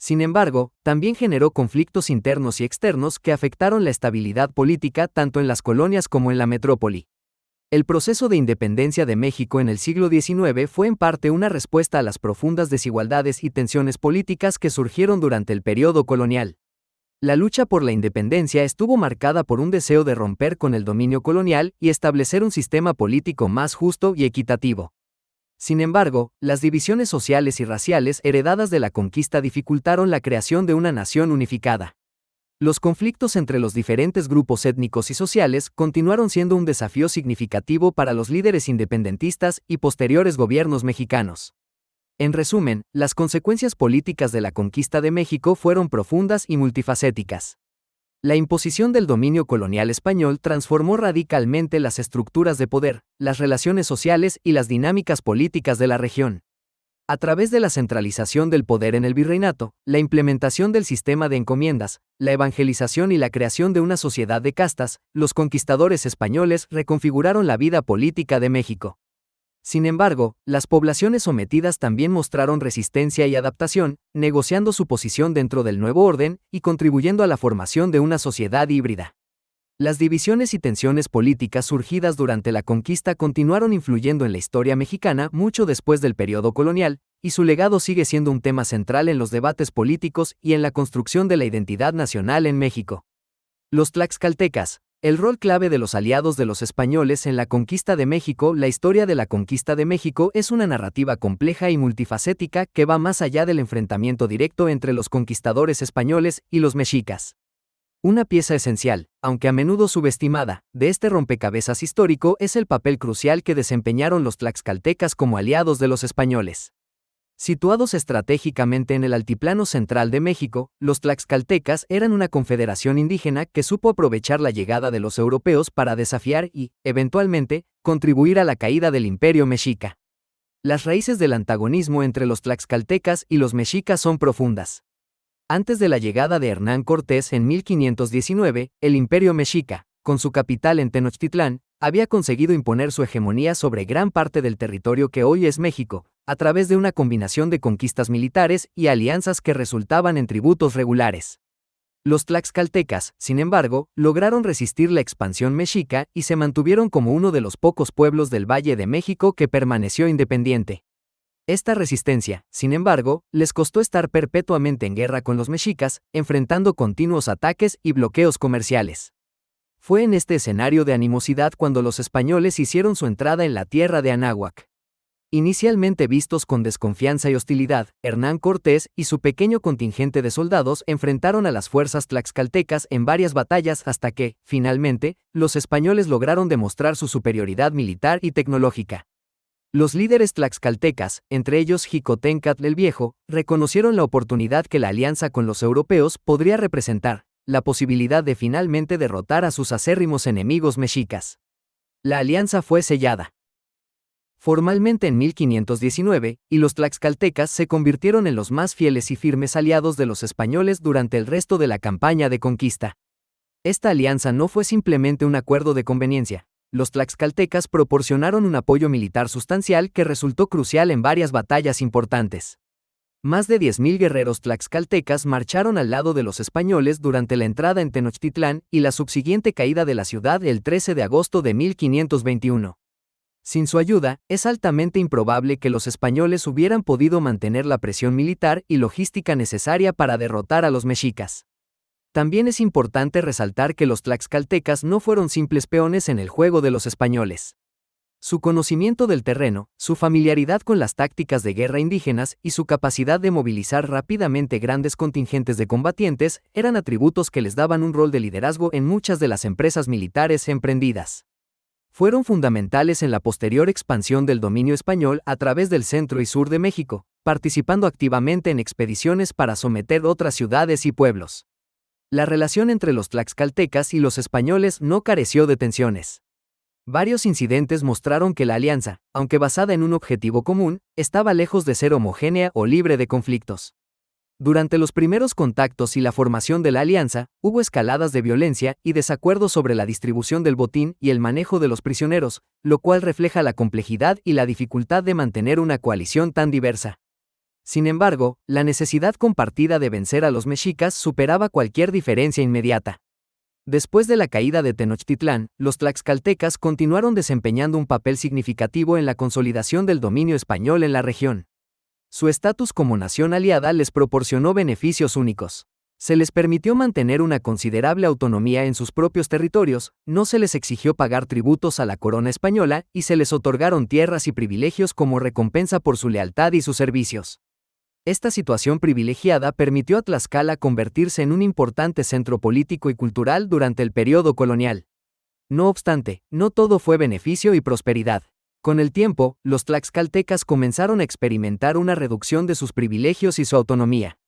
Sin embargo, también generó conflictos internos y externos que afectaron la estabilidad política tanto en las colonias como en la metrópoli. El proceso de independencia de México en el siglo XIX fue en parte una respuesta a las profundas desigualdades y tensiones políticas que surgieron durante el periodo colonial. La lucha por la independencia estuvo marcada por un deseo de romper con el dominio colonial y establecer un sistema político más justo y equitativo. Sin embargo, las divisiones sociales y raciales heredadas de la conquista dificultaron la creación de una nación unificada. Los conflictos entre los diferentes grupos étnicos y sociales continuaron siendo un desafío significativo para los líderes independentistas y posteriores gobiernos mexicanos. En resumen, las consecuencias políticas de la conquista de México fueron profundas y multifacéticas. La imposición del dominio colonial español transformó radicalmente las estructuras de poder, las relaciones sociales y las dinámicas políticas de la región. A través de la centralización del poder en el virreinato, la implementación del sistema de encomiendas, la evangelización y la creación de una sociedad de castas, los conquistadores españoles reconfiguraron la vida política de México. Sin embargo, las poblaciones sometidas también mostraron resistencia y adaptación, negociando su posición dentro del nuevo orden y contribuyendo a la formación de una sociedad híbrida. Las divisiones y tensiones políticas surgidas durante la conquista continuaron influyendo en la historia mexicana mucho después del periodo colonial, y su legado sigue siendo un tema central en los debates políticos y en la construcción de la identidad nacional en México. Los tlaxcaltecas. El rol clave de los aliados de los españoles en la conquista de México. La historia de la conquista de México es una narrativa compleja y multifacética que va más allá del enfrentamiento directo entre los conquistadores españoles y los mexicas. Una pieza esencial, aunque a menudo subestimada, de este rompecabezas histórico es el papel crucial que desempeñaron los tlaxcaltecas como aliados de los españoles. Situados estratégicamente en el altiplano central de México, los tlaxcaltecas eran una confederación indígena que supo aprovechar la llegada de los europeos para desafiar y, eventualmente, contribuir a la caída del imperio mexica. Las raíces del antagonismo entre los tlaxcaltecas y los mexicas son profundas. Antes de la llegada de Hernán Cortés en 1519, el imperio mexica, con su capital en Tenochtitlán, había conseguido imponer su hegemonía sobre gran parte del territorio que hoy es México, a través de una combinación de conquistas militares y alianzas que resultaban en tributos regulares. Los tlaxcaltecas, sin embargo, lograron resistir la expansión mexica y se mantuvieron como uno de los pocos pueblos del Valle de México que permaneció independiente. Esta resistencia, sin embargo, les costó estar perpetuamente en guerra con los mexicas, enfrentando continuos ataques y bloqueos comerciales. Fue en este escenario de animosidad cuando los españoles hicieron su entrada en la tierra de Anáhuac. Inicialmente vistos con desconfianza y hostilidad, Hernán Cortés y su pequeño contingente de soldados enfrentaron a las fuerzas tlaxcaltecas en varias batallas hasta que, finalmente, los españoles lograron demostrar su superioridad militar y tecnológica. Los líderes tlaxcaltecas, entre ellos Xicoténcatl el Viejo, reconocieron la oportunidad que la alianza con los europeos podría representar, la posibilidad de finalmente derrotar a sus acérrimos enemigos mexicas. La alianza fue sellada formalmente en 1519, y los tlaxcaltecas se convirtieron en los más fieles y firmes aliados de los españoles durante el resto de la campaña de conquista. Esta alianza no fue simplemente un acuerdo de conveniencia. Los tlaxcaltecas proporcionaron un apoyo militar sustancial que resultó crucial en varias batallas importantes. Más de 10.000 guerreros tlaxcaltecas marcharon al lado de los españoles durante la entrada en Tenochtitlán y la subsiguiente caída de la ciudad el 13 de agosto de 1521. Sin su ayuda, es altamente improbable que los españoles hubieran podido mantener la presión militar y logística necesaria para derrotar a los mexicas. También es importante resaltar que los tlaxcaltecas no fueron simples peones en el juego de los españoles. Su conocimiento del terreno, su familiaridad con las tácticas de guerra indígenas y su capacidad de movilizar rápidamente grandes contingentes de combatientes eran atributos que les daban un rol de liderazgo en muchas de las empresas militares emprendidas. Fueron fundamentales en la posterior expansión del dominio español a través del centro y sur de México, participando activamente en expediciones para someter otras ciudades y pueblos. La relación entre los tlaxcaltecas y los españoles no careció de tensiones. Varios incidentes mostraron que la alianza, aunque basada en un objetivo común, estaba lejos de ser homogénea o libre de conflictos. Durante los primeros contactos y la formación de la alianza, hubo escaladas de violencia y desacuerdos sobre la distribución del botín y el manejo de los prisioneros, lo cual refleja la complejidad y la dificultad de mantener una coalición tan diversa. Sin embargo, la necesidad compartida de vencer a los mexicas superaba cualquier diferencia inmediata. Después de la caída de Tenochtitlán, los tlaxcaltecas continuaron desempeñando un papel significativo en la consolidación del dominio español en la región. Su estatus como nación aliada les proporcionó beneficios únicos. Se les permitió mantener una considerable autonomía en sus propios territorios, no se les exigió pagar tributos a la corona española y se les otorgaron tierras y privilegios como recompensa por su lealtad y sus servicios. Esta situación privilegiada permitió a Tlaxcala convertirse en un importante centro político y cultural durante el periodo colonial. No obstante, no todo fue beneficio y prosperidad. Con el tiempo, los tlaxcaltecas comenzaron a experimentar una reducción de sus privilegios y su autonomía.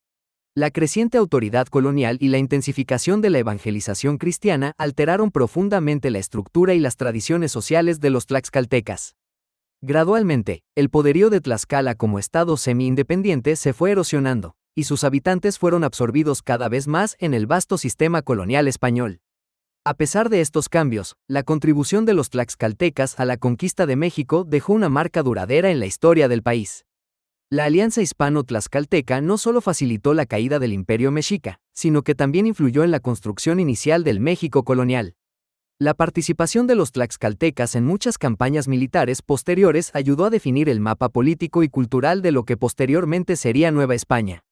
La creciente autoridad colonial y la intensificación de la evangelización cristiana alteraron profundamente la estructura y las tradiciones sociales de los tlaxcaltecas. Gradualmente, el poderío de Tlaxcala como estado semi-independiente se fue erosionando, y sus habitantes fueron absorbidos cada vez más en el vasto sistema colonial español. A pesar de estos cambios, la contribución de los tlaxcaltecas a la conquista de México dejó una marca duradera en la historia del país. La alianza hispano-tlaxcalteca no solo facilitó la caída del imperio mexica, sino que también influyó en la construcción inicial del México colonial. La participación de los tlaxcaltecas en muchas campañas militares posteriores ayudó a definir el mapa político y cultural de lo que posteriormente sería Nueva España.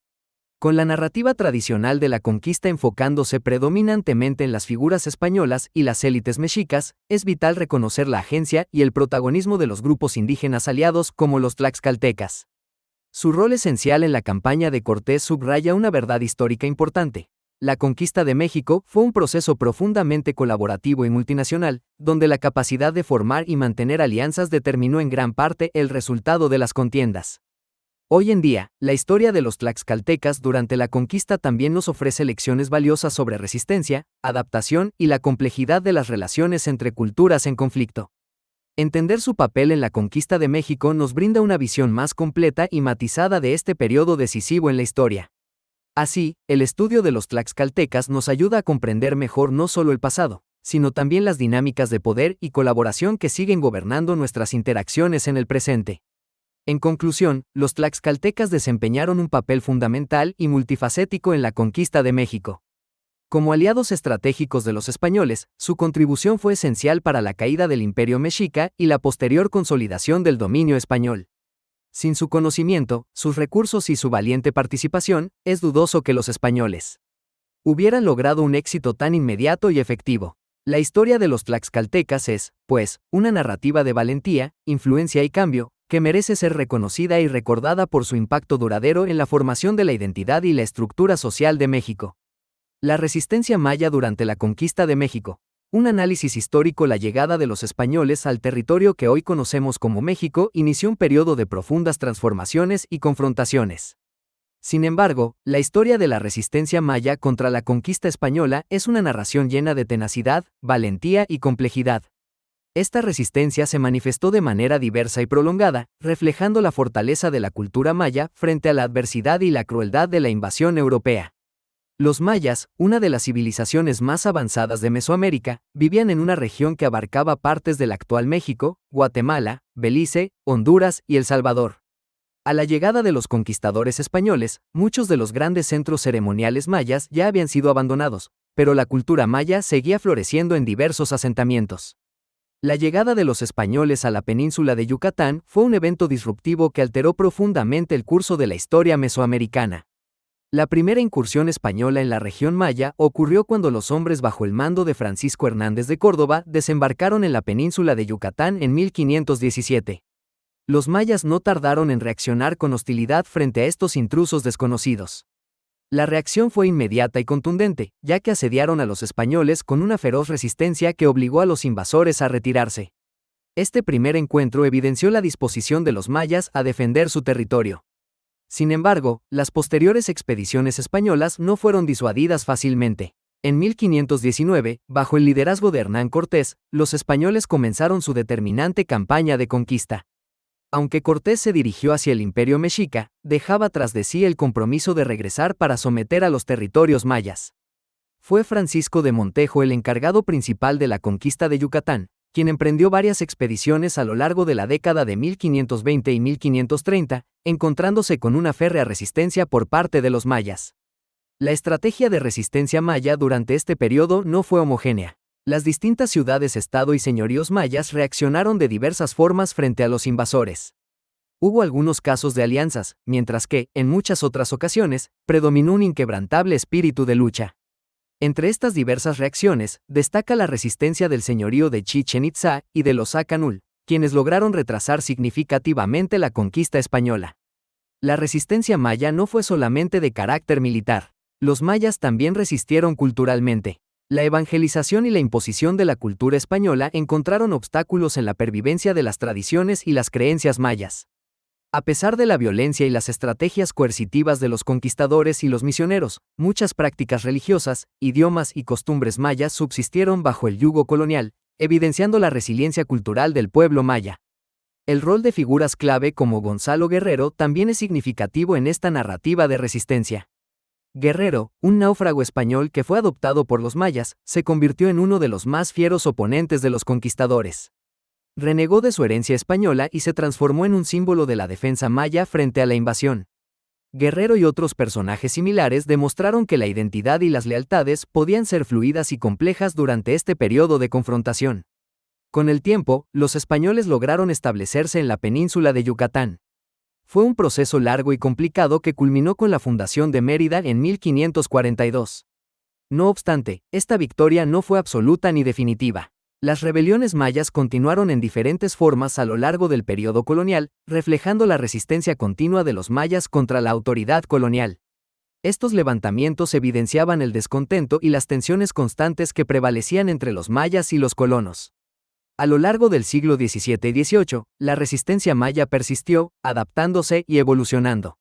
Con la narrativa tradicional de la conquista enfocándose predominantemente en las figuras españolas y las élites mexicas, es vital reconocer la agencia y el protagonismo de los grupos indígenas aliados como los tlaxcaltecas. Su rol esencial en la campaña de Cortés subraya una verdad histórica importante. La conquista de México fue un proceso profundamente colaborativo y multinacional, donde la capacidad de formar y mantener alianzas determinó en gran parte el resultado de las contiendas. Hoy en día, la historia de los tlaxcaltecas durante la conquista también nos ofrece lecciones valiosas sobre resistencia, adaptación y la complejidad de las relaciones entre culturas en conflicto. Entender su papel en la conquista de México nos brinda una visión más completa y matizada de este periodo decisivo en la historia. Así, el estudio de los tlaxcaltecas nos ayuda a comprender mejor no solo el pasado, sino también las dinámicas de poder y colaboración que siguen gobernando nuestras interacciones en el presente. En conclusión, los tlaxcaltecas desempeñaron un papel fundamental y multifacético en la conquista de México. Como aliados estratégicos de los españoles, su contribución fue esencial para la caída del Imperio Mexica y la posterior consolidación del dominio español. Sin su conocimiento, sus recursos y su valiente participación, es dudoso que los españoles hubieran logrado un éxito tan inmediato y efectivo. La historia de los tlaxcaltecas es, pues, una narrativa de valentía, influencia y cambio, que merece ser reconocida y recordada por su impacto duradero en la formación de la identidad y la estructura social de México. La resistencia maya durante la conquista de México. Un análisis histórico. La llegada de los españoles al territorio que hoy conocemos como México inició un periodo de profundas transformaciones y confrontaciones. Sin embargo, la historia de la resistencia maya contra la conquista española es una narración llena de tenacidad, valentía y complejidad. Esta resistencia se manifestó de manera diversa y prolongada, reflejando la fortaleza de la cultura maya frente a la adversidad y la crueldad de la invasión europea. Los mayas, una de las civilizaciones más avanzadas de Mesoamérica, vivían en una región que abarcaba partes del actual México, Guatemala, Belice, Honduras y El Salvador. A la llegada de los conquistadores españoles, muchos de los grandes centros ceremoniales mayas ya habían sido abandonados, pero la cultura maya seguía floreciendo en diversos asentamientos. La llegada de los españoles a la península de Yucatán fue un evento disruptivo que alteró profundamente el curso de la historia mesoamericana. La primera incursión española en la región maya ocurrió cuando los hombres bajo el mando de Francisco Hernández de Córdoba desembarcaron en la península de Yucatán en 1517. Los mayas no tardaron en reaccionar con hostilidad frente a estos intrusos desconocidos. La reacción fue inmediata y contundente, ya que asediaron a los españoles con una feroz resistencia que obligó a los invasores a retirarse. Este primer encuentro evidenció la disposición de los mayas a defender su territorio. Sin embargo, las posteriores expediciones españolas no fueron disuadidas fácilmente. En 1519, bajo el liderazgo de Hernán Cortés, los españoles comenzaron su determinante campaña de conquista. Aunque Cortés se dirigió hacia el Imperio Mexica, dejaba tras de sí el compromiso de regresar para someter a los territorios mayas. Fue Francisco de Montejo el encargado principal de la conquista de Yucatán, quien emprendió varias expediciones a lo largo de la década de 1520 y 1530, encontrándose con una férrea resistencia por parte de los mayas. La estrategia de resistencia maya durante este periodo no fue homogénea. Las distintas ciudades-estado y señoríos mayas reaccionaron de diversas formas frente a los invasores. Hubo algunos casos de alianzas, mientras que, en muchas otras ocasiones, predominó un inquebrantable espíritu de lucha. Entre estas diversas reacciones, destaca la resistencia del señorío de Chichén Itzá y de los Acanul, quienes lograron retrasar significativamente la conquista española. La resistencia maya no fue solamente de carácter militar. Los mayas también resistieron culturalmente. La evangelización y la imposición de la cultura española encontraron obstáculos en la pervivencia de las tradiciones y las creencias mayas. A pesar de la violencia y las estrategias coercitivas de los conquistadores y los misioneros, muchas prácticas religiosas, idiomas y costumbres mayas subsistieron bajo el yugo colonial, evidenciando la resiliencia cultural del pueblo maya. El rol de figuras clave como Gonzalo Guerrero también es significativo en esta narrativa de resistencia. Guerrero, un náufrago español que fue adoptado por los mayas, se convirtió en uno de los más fieros oponentes de los conquistadores. Renegó de su herencia española y se transformó en un símbolo de la defensa maya frente a la invasión. Guerrero y otros personajes similares demostraron que la identidad y las lealtades podían ser fluidas y complejas durante este periodo de confrontación. Con el tiempo, los españoles lograron establecerse en la península de Yucatán. Fue un proceso largo y complicado que culminó con la fundación de Mérida en 1542. No obstante, esta victoria no fue absoluta ni definitiva. Las rebeliones mayas continuaron en diferentes formas a lo largo del periodo colonial, reflejando la resistencia continua de los mayas contra la autoridad colonial. Estos levantamientos evidenciaban el descontento y las tensiones constantes que prevalecían entre los mayas y los colonos. A lo largo del siglo XVII y XVIII, la resistencia maya persistió, adaptándose y evolucionando.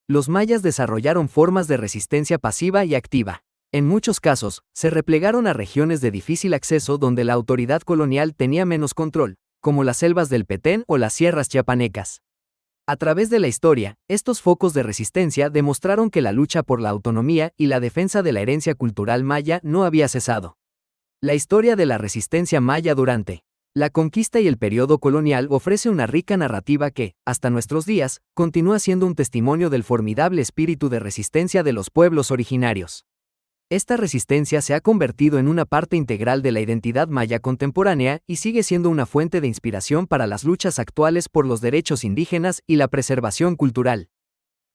Los mayas desarrollaron formas de resistencia pasiva y activa. En muchos casos, se replegaron a regiones de difícil acceso donde la autoridad colonial tenía menos control, como las selvas del Petén o las sierras chiapanecas. A través de la historia, estos focos de resistencia demostraron que la lucha por la autonomía y la defensa de la herencia cultural maya no había cesado. La historia de la resistencia maya durante la conquista y el periodo colonial ofrece una rica narrativa que, hasta nuestros días, continúa siendo un testimonio del formidable espíritu de resistencia de los pueblos originarios. Esta resistencia se ha convertido en una parte integral de la identidad maya contemporánea y sigue siendo una fuente de inspiración para las luchas actuales por los derechos indígenas y la preservación cultural.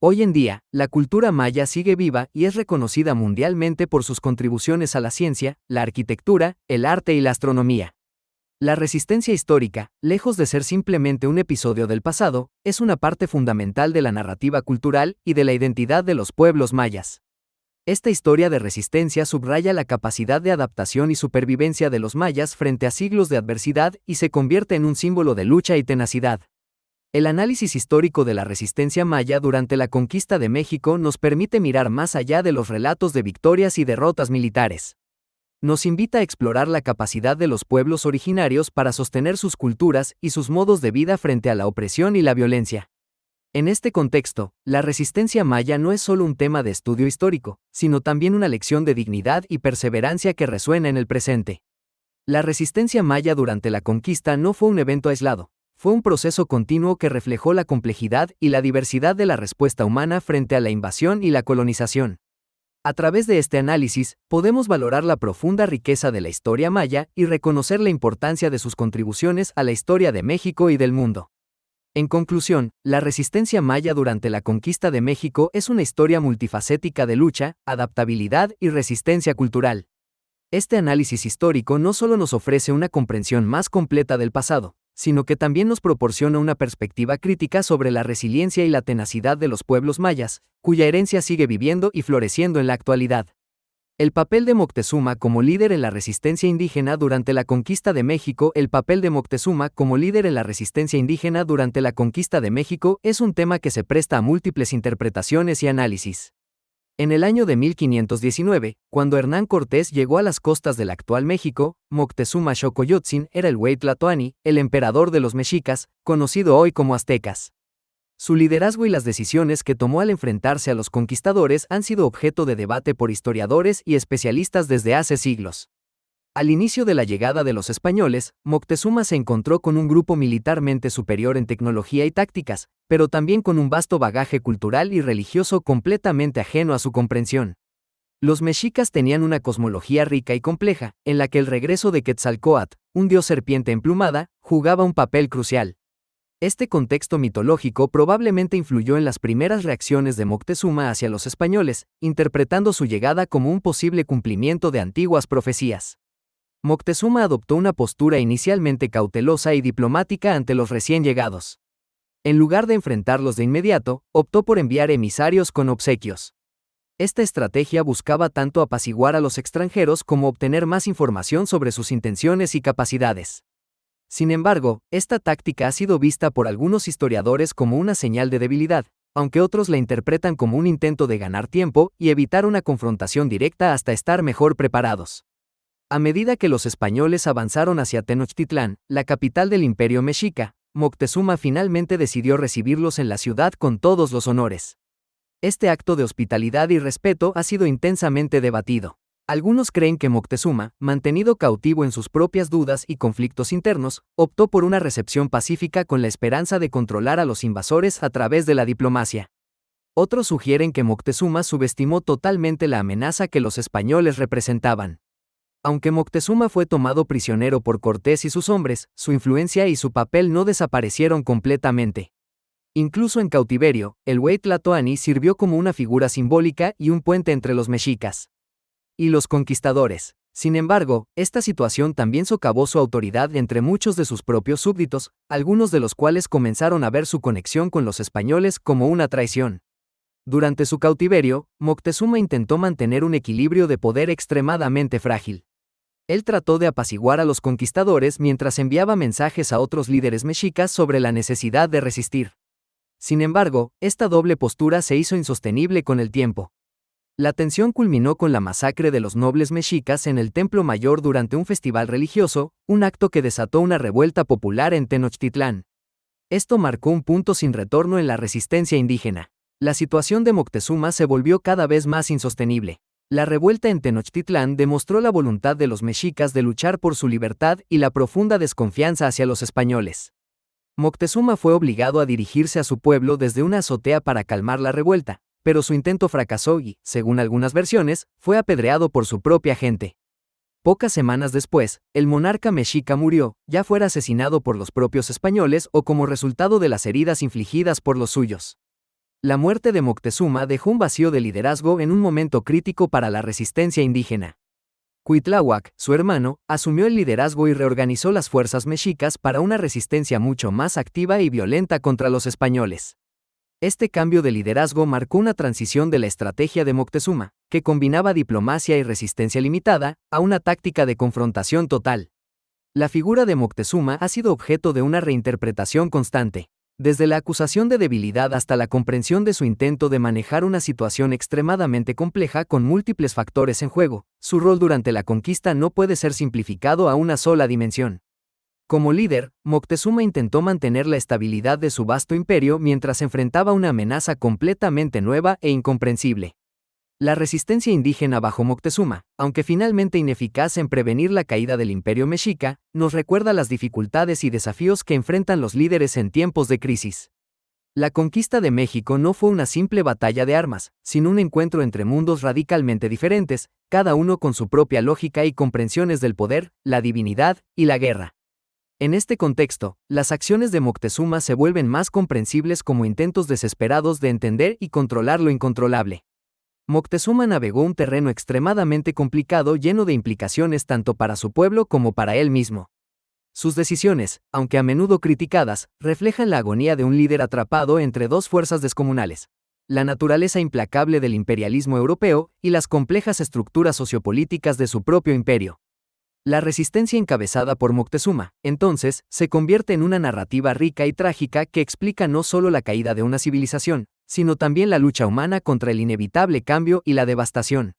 Hoy en día, la cultura maya sigue viva y es reconocida mundialmente por sus contribuciones a la ciencia, la arquitectura, el arte y la astronomía. La resistencia histórica, lejos de ser simplemente un episodio del pasado, es una parte fundamental de la narrativa cultural y de la identidad de los pueblos mayas. Esta historia de resistencia subraya la capacidad de adaptación y supervivencia de los mayas frente a siglos de adversidad y se convierte en un símbolo de lucha y tenacidad. El análisis histórico de la resistencia maya durante la conquista de México nos permite mirar más allá de los relatos de victorias y derrotas militares. Nos invita a explorar la capacidad de los pueblos originarios para sostener sus culturas y sus modos de vida frente a la opresión y la violencia. En este contexto, la resistencia maya no es solo un tema de estudio histórico, sino también una lección de dignidad y perseverancia que resuena en el presente. La resistencia maya durante la conquista no fue un evento aislado, fue un proceso continuo que reflejó la complejidad y la diversidad de la respuesta humana frente a la invasión y la colonización. A través de este análisis, podemos valorar la profunda riqueza de la historia maya y reconocer la importancia de sus contribuciones a la historia de México y del mundo. En conclusión, la resistencia maya durante la conquista de México es una historia multifacética de lucha, adaptabilidad y resistencia cultural. Este análisis histórico no solo nos ofrece una comprensión más completa del pasado, sino que también nos proporciona una perspectiva crítica sobre la resiliencia y la tenacidad de los pueblos mayas, cuya herencia sigue viviendo y floreciendo en la actualidad. El papel de Moctezuma como líder en la resistencia indígena durante la conquista de México. El papel de Moctezuma como líder en la resistencia indígena durante la conquista de México es un tema que se presta a múltiples interpretaciones y análisis. En el año de 1519, cuando Hernán Cortés llegó a las costas del actual México, Moctezuma Xocoyotzin era el Huey Tlatoani, el emperador de los mexicas, conocido hoy como aztecas. Su liderazgo y las decisiones que tomó al enfrentarse a los conquistadores han sido objeto de debate por historiadores y especialistas desde hace siglos. Al inicio de la llegada de los españoles, Moctezuma se encontró con un grupo militarmente superior en tecnología y tácticas, pero también con un vasto bagaje cultural y religioso completamente ajeno a su comprensión. Los mexicas tenían una cosmología rica y compleja, en la que el regreso de Quetzalcóatl, un dios serpiente emplumada, jugaba un papel crucial. Este contexto mitológico probablemente influyó en las primeras reacciones de Moctezuma hacia los españoles, interpretando su llegada como un posible cumplimiento de antiguas profecías. Moctezuma adoptó una postura inicialmente cautelosa y diplomática ante los recién llegados. En lugar de enfrentarlos de inmediato, optó por enviar emisarios con obsequios. Esta estrategia buscaba tanto apaciguar a los extranjeros como obtener más información sobre sus intenciones y capacidades. Sin embargo, esta táctica ha sido vista por algunos historiadores como una señal de debilidad, aunque otros la interpretan como un intento de ganar tiempo y evitar una confrontación directa hasta estar mejor preparados. A medida que los españoles avanzaron hacia Tenochtitlán, la capital del imperio mexica, Moctezuma finalmente decidió recibirlos en la ciudad con todos los honores. Este acto de hospitalidad y respeto ha sido intensamente debatido. Algunos creen que Moctezuma, mantenido cautivo en sus propias dudas y conflictos internos, optó por una recepción pacífica con la esperanza de controlar a los invasores a través de la diplomacia. Otros sugieren que Moctezuma subestimó totalmente la amenaza que los españoles representaban. Aunque Moctezuma fue tomado prisionero por Cortés y sus hombres, su influencia y su papel no desaparecieron completamente. Incluso en cautiverio, el Huey Tlatoani sirvió como una figura simbólica y un puente entre los mexicas y los conquistadores. Sin embargo, esta situación también socavó su autoridad entre muchos de sus propios súbditos, algunos de los cuales comenzaron a ver su conexión con los españoles como una traición. Durante su cautiverio, Moctezuma intentó mantener un equilibrio de poder extremadamente frágil. Él trató de apaciguar a los conquistadores mientras enviaba mensajes a otros líderes mexicas sobre la necesidad de resistir. Sin embargo, esta doble postura se hizo insostenible con el tiempo. La tensión culminó con la masacre de los nobles mexicas en el Templo Mayor durante un festival religioso, un acto que desató una revuelta popular en Tenochtitlán. Esto marcó un punto sin retorno en la resistencia indígena. La situación de Moctezuma se volvió cada vez más insostenible. La revuelta en Tenochtitlán demostró la voluntad de los mexicas de luchar por su libertad y la profunda desconfianza hacia los españoles. Moctezuma fue obligado a dirigirse a su pueblo desde una azotea para calmar la revuelta, pero su intento fracasó y, según algunas versiones, fue apedreado por su propia gente. Pocas semanas después, el monarca mexica murió, ya fuera asesinado por los propios españoles o como resultado de las heridas infligidas por los suyos. La muerte de Moctezuma dejó un vacío de liderazgo en un momento crítico para la resistencia indígena. Cuitláhuac, su hermano, asumió el liderazgo y reorganizó las fuerzas mexicas para una resistencia mucho más activa y violenta contra los españoles. Este cambio de liderazgo marcó una transición de la estrategia de Moctezuma, que combinaba diplomacia y resistencia limitada, a una táctica de confrontación total. La figura de Moctezuma ha sido objeto de una reinterpretación constante, desde la acusación de debilidad hasta la comprensión de su intento de manejar una situación extremadamente compleja con múltiples factores en juego. Su rol durante la conquista no puede ser simplificado a una sola dimensión. Como líder, Moctezuma intentó mantener la estabilidad de su vasto imperio mientras enfrentaba una amenaza completamente nueva e incomprensible. La resistencia indígena bajo Moctezuma, aunque finalmente ineficaz en prevenir la caída del imperio mexica, nos recuerda las dificultades y desafíos que enfrentan los líderes en tiempos de crisis. La conquista de México no fue una simple batalla de armas, sino un encuentro entre mundos radicalmente diferentes, cada uno con su propia lógica y comprensiones del poder, la divinidad y la guerra. En este contexto, las acciones de Moctezuma se vuelven más comprensibles como intentos desesperados de entender y controlar lo incontrolable. Moctezuma navegó un terreno extremadamente complicado lleno de implicaciones tanto para su pueblo como para él mismo. Sus decisiones, aunque a menudo criticadas, reflejan la agonía de un líder atrapado entre dos fuerzas descomunales: la naturaleza implacable del imperialismo europeo y las complejas estructuras sociopolíticas de su propio imperio. La resistencia encabezada por Moctezuma, entonces, se convierte en una narrativa rica y trágica que explica no solo la caída de una civilización, sino también la lucha humana contra el inevitable cambio y la devastación.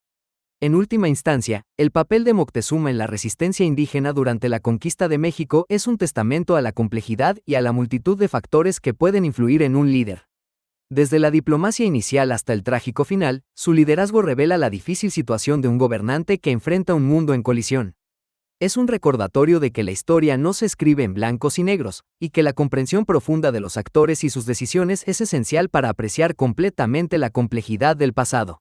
En última instancia, el papel de Moctezuma en la resistencia indígena durante la conquista de México es un testamento a la complejidad y a la multitud de factores que pueden influir en un líder. Desde la diplomacia inicial hasta el trágico final, su liderazgo revela la difícil situación de un gobernante que enfrenta un mundo en colisión. Es un recordatorio de que la historia no se escribe en blancos y negros, y que la comprensión profunda de los actores y sus decisiones es esencial para apreciar completamente la complejidad del pasado.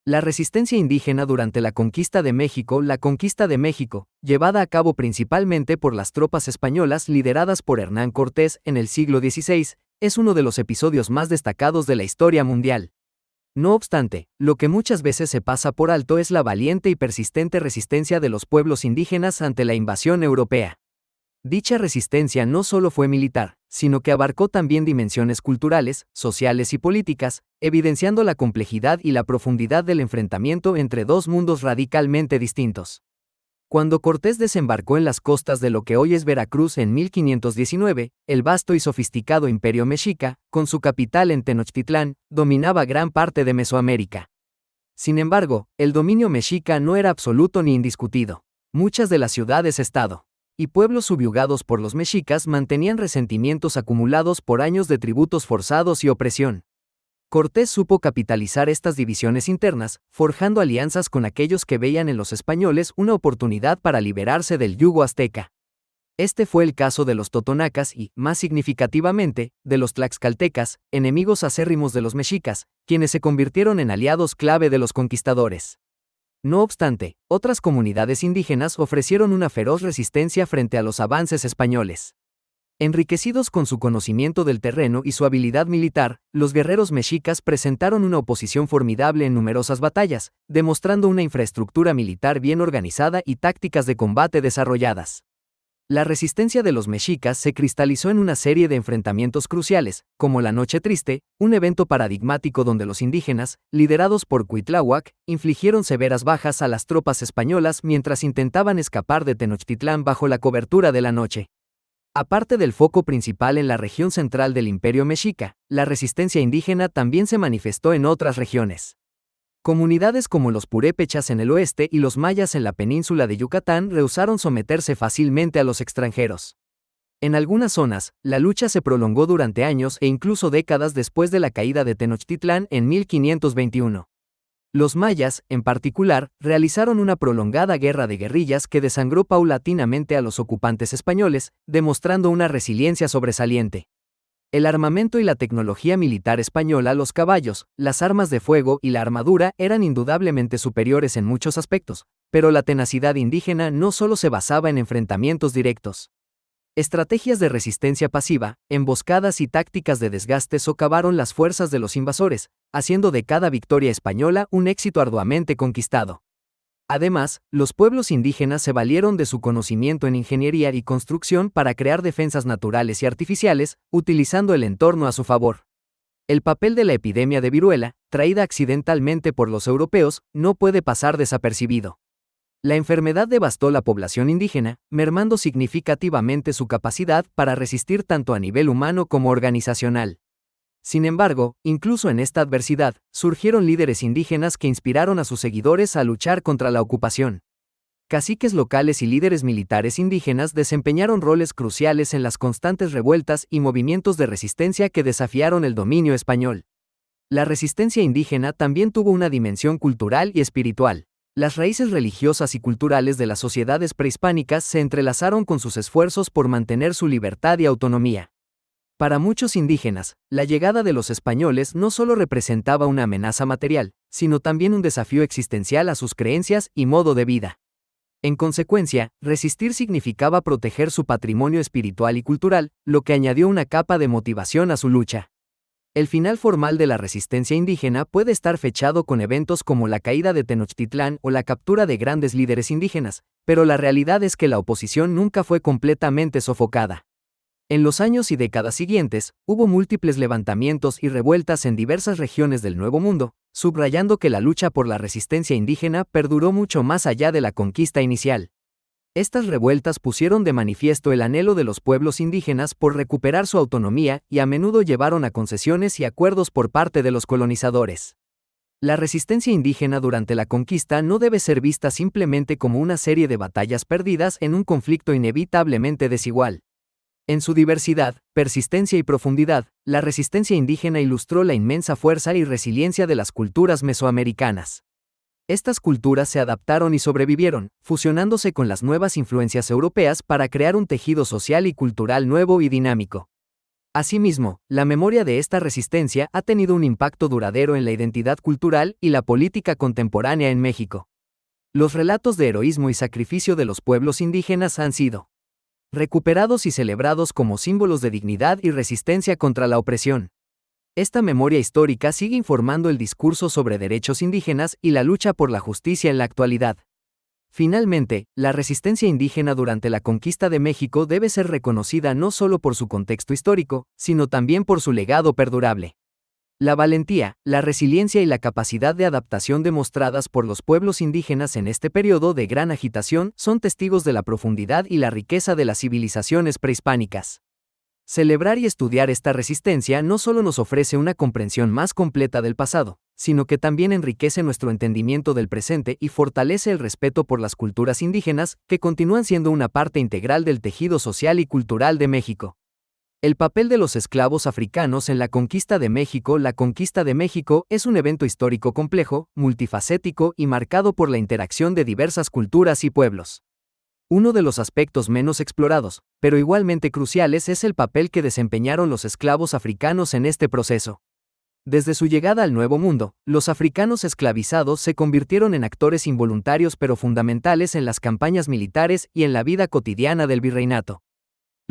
La resistencia indígena durante la conquista de México. La conquista de México, llevada a cabo principalmente por las tropas españolas lideradas por Hernán Cortés en el siglo XVI, es uno de los episodios más destacados de la historia mundial. No obstante, lo que muchas veces se pasa por alto es la valiente y persistente resistencia de los pueblos indígenas ante la invasión europea. Dicha resistencia no solo fue militar, sino que abarcó también dimensiones culturales, sociales y políticas, evidenciando la complejidad y la profundidad del enfrentamiento entre dos mundos radicalmente distintos. Cuando Cortés desembarcó en las costas de lo que hoy es Veracruz en 1519, el vasto y sofisticado imperio mexica, con su capital en Tenochtitlán, dominaba gran parte de Mesoamérica. Sin embargo, el dominio mexica no era absoluto ni indiscutido. Muchas de las ciudades-estado y pueblos subyugados por los mexicas mantenían resentimientos acumulados por años de tributos forzados y opresión. Cortés supo capitalizar estas divisiones internas, forjando alianzas con aquellos que veían en los españoles una oportunidad para liberarse del yugo azteca. Este fue el caso de los totonacas y, más significativamente, de los tlaxcaltecas, enemigos acérrimos de los mexicas, quienes se convirtieron en aliados clave de los conquistadores. No obstante, otras comunidades indígenas ofrecieron una feroz resistencia frente a los avances españoles. Enriquecidos con su conocimiento del terreno y su habilidad militar, los guerreros mexicas presentaron una oposición formidable en numerosas batallas, demostrando una infraestructura militar bien organizada y tácticas de combate desarrolladas. La resistencia de los mexicas se cristalizó en una serie de enfrentamientos cruciales, como la Noche Triste, un evento paradigmático donde los indígenas, liderados por Cuitláhuac, infligieron severas bajas a las tropas españolas mientras intentaban escapar de Tenochtitlán bajo la cobertura de la noche. Aparte del foco principal en la región central del Imperio Mexica, la resistencia indígena también se manifestó en otras regiones. Comunidades como los purépechas en el oeste y los mayas en la península de Yucatán rehusaron someterse fácilmente a los extranjeros. En algunas zonas, la lucha se prolongó durante años e incluso décadas después de la caída de Tenochtitlán en 1521. Los mayas, en particular, realizaron una prolongada guerra de guerrillas que desangró paulatinamente a los ocupantes españoles, demostrando una resiliencia sobresaliente. El armamento y la tecnología militar española, los caballos, las armas de fuego y la armadura eran indudablemente superiores en muchos aspectos, pero la tenacidad indígena no solo se basaba en enfrentamientos directos. Estrategias de resistencia pasiva, emboscadas y tácticas de desgaste socavaron las fuerzas de los invasores, haciendo de cada victoria española un éxito arduamente conquistado. Además, los pueblos indígenas se valieron de su conocimiento en ingeniería y construcción para crear defensas naturales y artificiales, utilizando el entorno a su favor. El papel de la epidemia de viruela, traída accidentalmente por los europeos, no puede pasar desapercibido. La enfermedad devastó la población indígena, mermando significativamente su capacidad para resistir tanto a nivel humano como organizacional. Sin embargo, incluso en esta adversidad, surgieron líderes indígenas que inspiraron a sus seguidores a luchar contra la ocupación. Caciques locales y líderes militares indígenas desempeñaron roles cruciales en las constantes revueltas y movimientos de resistencia que desafiaron el dominio español. La resistencia indígena también tuvo una dimensión cultural y espiritual. Las raíces religiosas y culturales de las sociedades prehispánicas se entrelazaron con sus esfuerzos por mantener su libertad y autonomía. Para muchos indígenas, la llegada de los españoles no solo representaba una amenaza material, sino también un desafío existencial a sus creencias y modo de vida. En consecuencia, resistir significaba proteger su patrimonio espiritual y cultural, lo que añadió una capa de motivación a su lucha. El final formal de la resistencia indígena puede estar fechado con eventos como la caída de Tenochtitlán o la captura de grandes líderes indígenas, pero la realidad es que la oposición nunca fue completamente sofocada. En los años y décadas siguientes, hubo múltiples levantamientos y revueltas en diversas regiones del Nuevo Mundo, subrayando que la lucha por la resistencia indígena perduró mucho más allá de la conquista inicial. Estas revueltas pusieron de manifiesto el anhelo de los pueblos indígenas por recuperar su autonomía y a menudo llevaron a concesiones y acuerdos por parte de los colonizadores. La resistencia indígena durante la conquista no debe ser vista simplemente como una serie de batallas perdidas en un conflicto inevitablemente desigual. En su diversidad, persistencia y profundidad, la resistencia indígena ilustró la inmensa fuerza y resiliencia de las culturas mesoamericanas. Estas culturas se adaptaron y sobrevivieron, fusionándose con las nuevas influencias europeas para crear un tejido social y cultural nuevo y dinámico. Asimismo, la memoria de esta resistencia ha tenido un impacto duradero en la identidad cultural y la política contemporánea en México. Los relatos de heroísmo y sacrificio de los pueblos indígenas han sido recuperados y celebrados como símbolos de dignidad y resistencia contra la opresión. Esta memoria histórica sigue informando el discurso sobre derechos indígenas y la lucha por la justicia en la actualidad. Finalmente, la resistencia indígena durante la conquista de México debe ser reconocida no solo por su contexto histórico, sino también por su legado perdurable. La valentía, la resiliencia y la capacidad de adaptación demostradas por los pueblos indígenas en este periodo de gran agitación son testigos de la profundidad y la riqueza de las civilizaciones prehispánicas. Celebrar y estudiar esta resistencia no solo nos ofrece una comprensión más completa del pasado, sino que también enriquece nuestro entendimiento del presente y fortalece el respeto por las culturas indígenas, que continúan siendo una parte integral del tejido social y cultural de México. El papel de los esclavos africanos en la conquista de México. La conquista de México es un evento histórico complejo, multifacético y marcado por la interacción de diversas culturas y pueblos. Uno de los aspectos menos explorados, pero igualmente cruciales, es el papel que desempeñaron los esclavos africanos en este proceso. Desde su llegada al Nuevo Mundo, los africanos esclavizados se convirtieron en actores involuntarios pero fundamentales en las campañas militares y en la vida cotidiana del virreinato.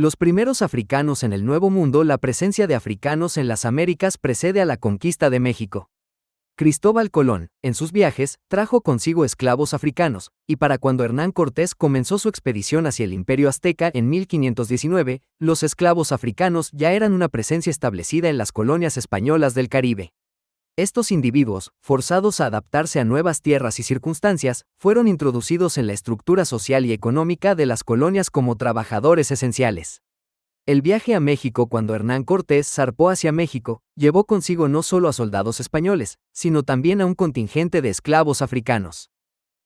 Los primeros africanos en el Nuevo Mundo. La presencia de africanos en las Américas precede a la conquista de México. Cristóbal Colón, en sus viajes, trajo consigo esclavos africanos, y para cuando Hernán Cortés comenzó su expedición hacia el Imperio Azteca en 1519, los esclavos africanos ya eran una presencia establecida en las colonias españolas del Caribe. Estos individuos, forzados a adaptarse a nuevas tierras y circunstancias, fueron introducidos en la estructura social y económica de las colonias como trabajadores esenciales. El viaje a México. Cuando Hernán Cortés zarpó hacia México, llevó consigo no solo a soldados españoles, sino también a un contingente de esclavos africanos.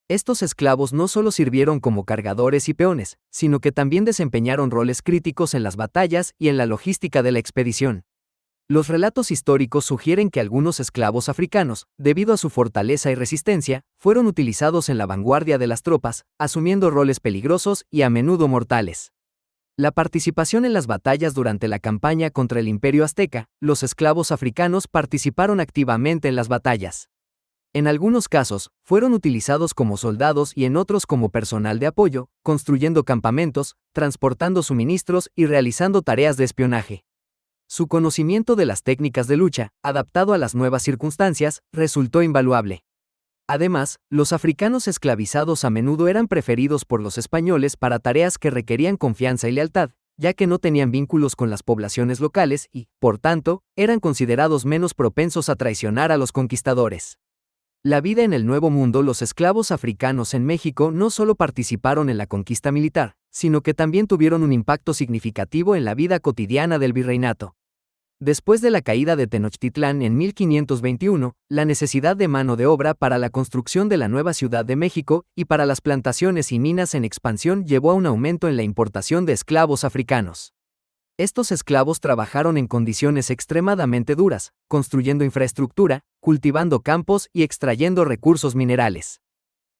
Estos esclavos no solo sirvieron como cargadores y peones, sino que también desempeñaron roles críticos en las batallas y en la logística de la expedición. Los relatos históricos sugieren que algunos esclavos africanos, debido a su fortaleza y resistencia, fueron utilizados en la vanguardia de las tropas, asumiendo roles peligrosos y a menudo mortales. La participación en las batallas durante la campaña contra el Imperio Azteca, los esclavos africanos participaron activamente en las batallas. En algunos casos, fueron utilizados como soldados y en otros como personal de apoyo, construyendo campamentos, transportando suministros y realizando tareas de espionaje. Su conocimiento de las técnicas de lucha, adaptado a las nuevas circunstancias, resultó invaluable. Además, los africanos esclavizados a menudo eran preferidos por los españoles para tareas que requerían confianza y lealtad, ya que no tenían vínculos con las poblaciones locales y, por tanto, eran considerados menos propensos a traicionar a los conquistadores. La vida en el Nuevo Mundo. Los esclavos africanos en México no solo participaron en la conquista militar, sino que también tuvieron un impacto significativo en la vida cotidiana del virreinato. Después de la caída de Tenochtitlán en 1521, la necesidad de mano de obra para la construcción de la nueva Ciudad de México y para las plantaciones y minas en expansión llevó a un aumento en la importación de esclavos africanos. Estos esclavos trabajaron en condiciones extremadamente duras, construyendo infraestructura, cultivando campos y extrayendo recursos minerales.